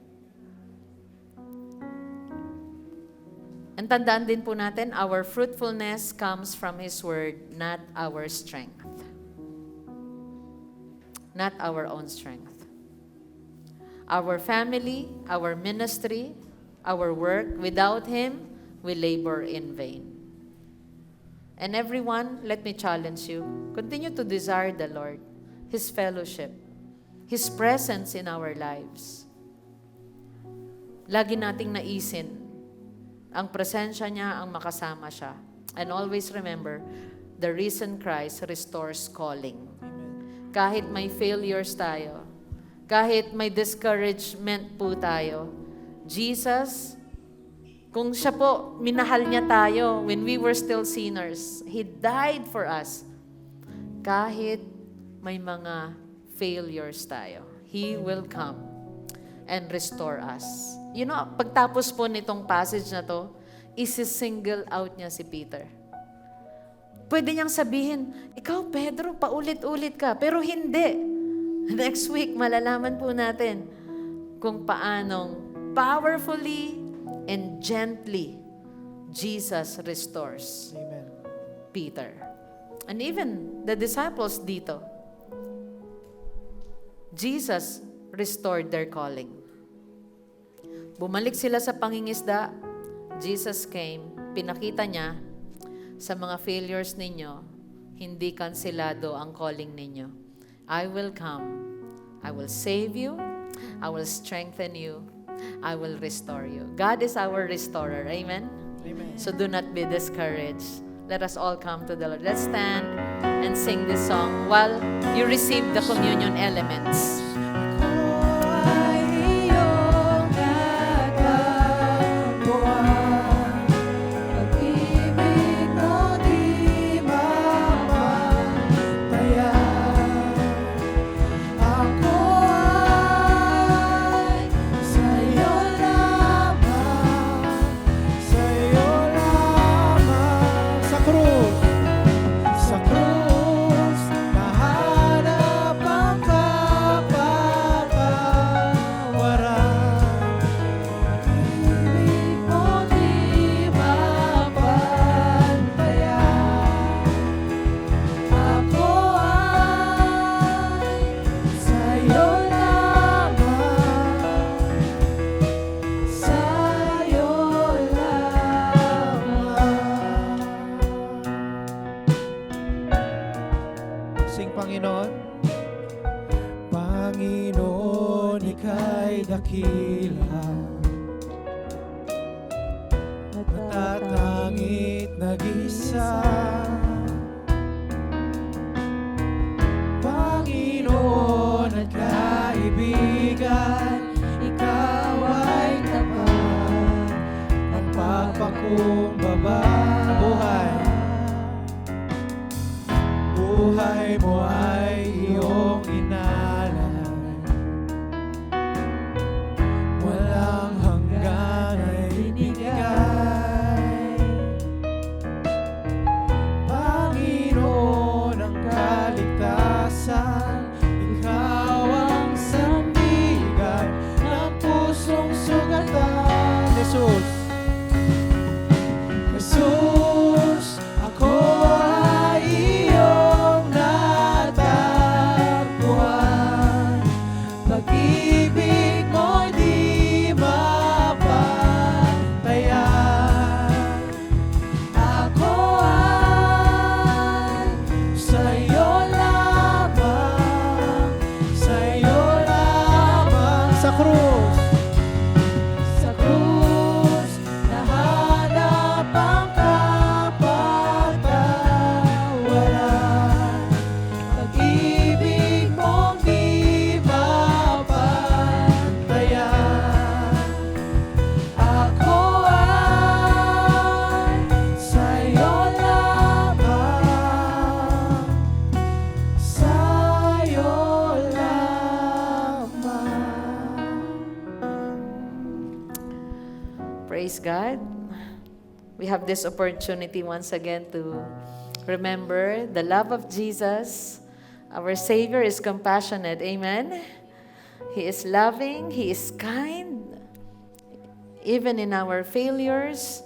Speaker 2: And tandaan din po natin, our fruitfulness comes from His Word, not our strength. Not our own strength. Our family, our ministry, our work, without Him, we labor in vain. And everyone, let me challenge you, continue to desire the Lord, His fellowship, His presence in our lives. Lagi nating naisin, ang presensya niya, ang makasama siya. And always remember, the risen Christ restores calling. Kahit may failures tayo, kahit may discouragement po tayo, Jesus, kung siya po, minahal niya tayo when we were still sinners. He died for us. Kahit may mga failures tayo, He will come and restore us. You know, pagtapos po nitong passage na to, isi-single out niya si Peter. Pwede niyang sabihin, ikaw Pedro, paulit-ulit ka. Pero hindi. Next week, malalaman po natin kung paanong powerfully And gently, Jesus restores
Speaker 4: Amen.
Speaker 2: Peter. And even the disciples dito, Jesus restored their calling. Bumalik sila sa pangingisda. Jesus came, pinakita niya sa mga failures ninyo, hindi kanselado ang calling ninyo. I will come. I will save you. I will strengthen you. I will restore you. God is our restorer. Amen?
Speaker 4: Amen.
Speaker 2: So do not be discouraged. Let us all come to the Lord. Let's stand and sing this song while you receive the communion elements.
Speaker 1: Ay iyong nagagawan, pag-ibig mo di mapapayaan. Ako ay sa'yo lamang,
Speaker 4: Sa'yo lamang sa krus, nahanap ang kapatawaran.
Speaker 1: ibig mo di mapapantayan. Ako ay sa'yo lamang, sa'yo lamang.
Speaker 4: Sing Panginoon. Panginoon, ika'y dakila, matatangit nag-isa. Panginoon at kaibigan, ikaw ay tapat, ang pagpakumbaba. Buhay mo ay iyong inalan, walang hanggan ay binigay. Panginoon ang kaligtasan, ikaw ang sandigan ng pusong sugatan. Jesus, Jesus, ako ay iyong natagpuan. Pag-ibig mo'y di mapantayan. Ako ay sa'yo lamang sa krus. Sa krus, nahanap ang kapatawaran. Pag-ibig mong di mapantayan. Ako ay sa'yo lamang, sa'yo lamang.
Speaker 2: Praise God. We have this opportunity once again to remember the love of Jesus. Our Savior is compassionate. Amen. He is loving. He is kind. Even in our failures,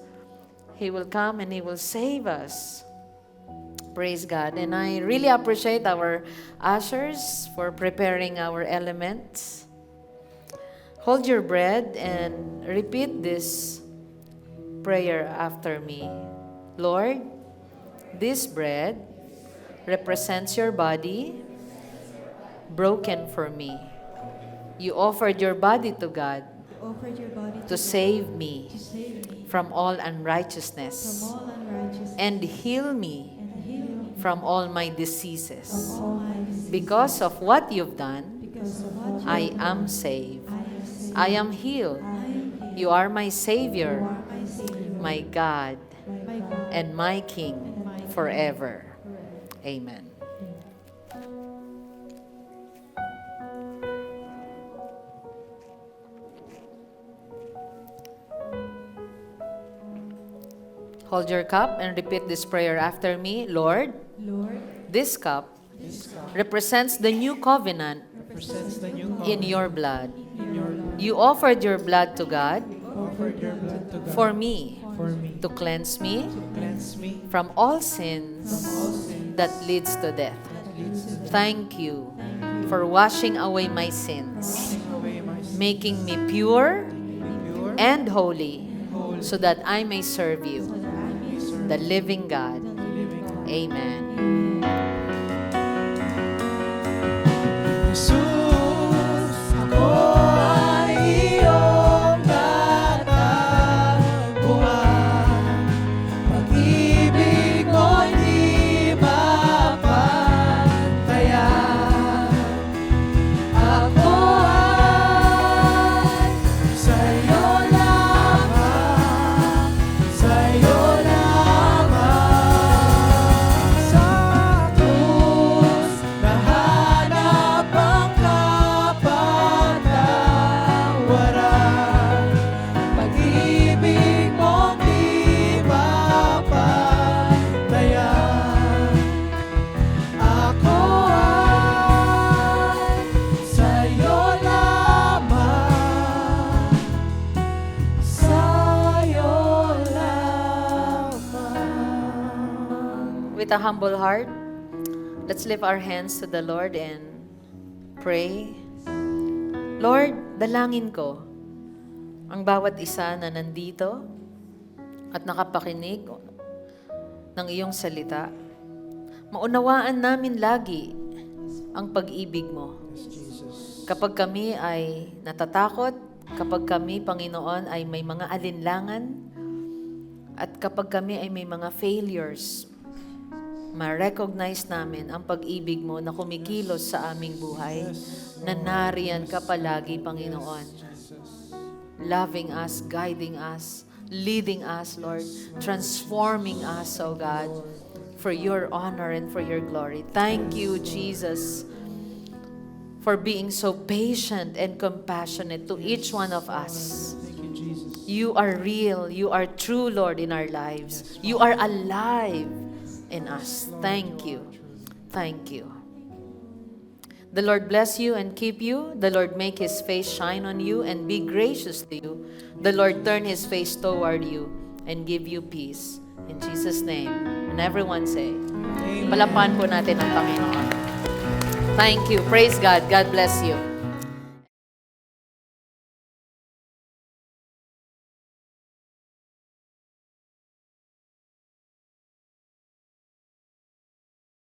Speaker 2: He will come and He will save us. Praise God. And I really appreciate our ushers for preparing our elements. Hold your bread and repeat this prayer after me. Lord, this bread represents your body broken for me. You offered your body to God
Speaker 1: Offered your body
Speaker 2: to save me
Speaker 1: to save me
Speaker 2: from all
Speaker 1: from
Speaker 2: unrighteousness
Speaker 1: all unrighteousness
Speaker 2: and heal me
Speaker 1: and heal me
Speaker 2: from all my
Speaker 1: from
Speaker 2: diseases.
Speaker 1: all my diseases.
Speaker 2: Because of what you've done,
Speaker 1: Because of what you
Speaker 2: I
Speaker 1: have
Speaker 2: am
Speaker 1: done,
Speaker 2: saved.
Speaker 1: I am saved.
Speaker 2: I am healed.
Speaker 1: I am healed.
Speaker 2: You are my
Speaker 1: You
Speaker 2: Savior,
Speaker 1: are my Savior,
Speaker 2: my God,
Speaker 1: my God,
Speaker 2: and my King
Speaker 1: and my King
Speaker 2: forever.
Speaker 1: forever.
Speaker 2: Amen. Hold your cup and repeat this prayer after me. Lord,
Speaker 1: Lord,
Speaker 2: this cup represents the new covenant
Speaker 4: Represents the new
Speaker 2: in your blood.
Speaker 4: in your
Speaker 2: You offered your blood to God
Speaker 4: offered your blood
Speaker 2: for me,
Speaker 4: for me,
Speaker 2: to cleanse me
Speaker 4: to cleanse me
Speaker 2: from all sins that leads to death. Thank you for washing away my sins,
Speaker 4: away my sin,
Speaker 2: making me pure
Speaker 4: pure,
Speaker 2: and holy, so that I may serve you, the living God. Amen.
Speaker 4: Jesus, ako ay iyong tataguan. Pag-ibig mo'y di mapantayan. Ako ay sa'yo lamang, sa'yo lamang. Sa krus, nahanap ang kapatawaran. Pag-ibig mong di mapantayan. Ako ay sa'yo lamang, sa'yo lamang.
Speaker 2: With a humble heart, let's lift our hands to the Lord and pray. Lord, dalangin ko ang bawat isa na nandito at nakapakinig ng iyong salita. Maunawaan namin lagi ang pag-ibig mo. Kapag kami ay natatakot, kapag kami, Panginoon, ay may mga alinlangan, at kapag kami ay may mga failures, ma-recognize namin ang pag-ibig mo na kumikilos sa aming buhay, na nariyan ka palagi, Panginoon. Loving us, guiding us, leading us, Lord, transforming us, oh God, for your honor and for your glory. Thank you, Jesus, for being so patient and compassionate to each one of us.
Speaker 4: Thank you, Jesus.
Speaker 2: You are real. You are true, Lord, in our lives. You are alive in us. Thank you. Thank you. The Lord bless you and keep you. The Lord make His face shine on you and be gracious to you. The Lord turn His face toward you and give you peace. In Jesus' name. And everyone say, palapan po natin ang Panginoon. Thank you. Praise God. God bless you.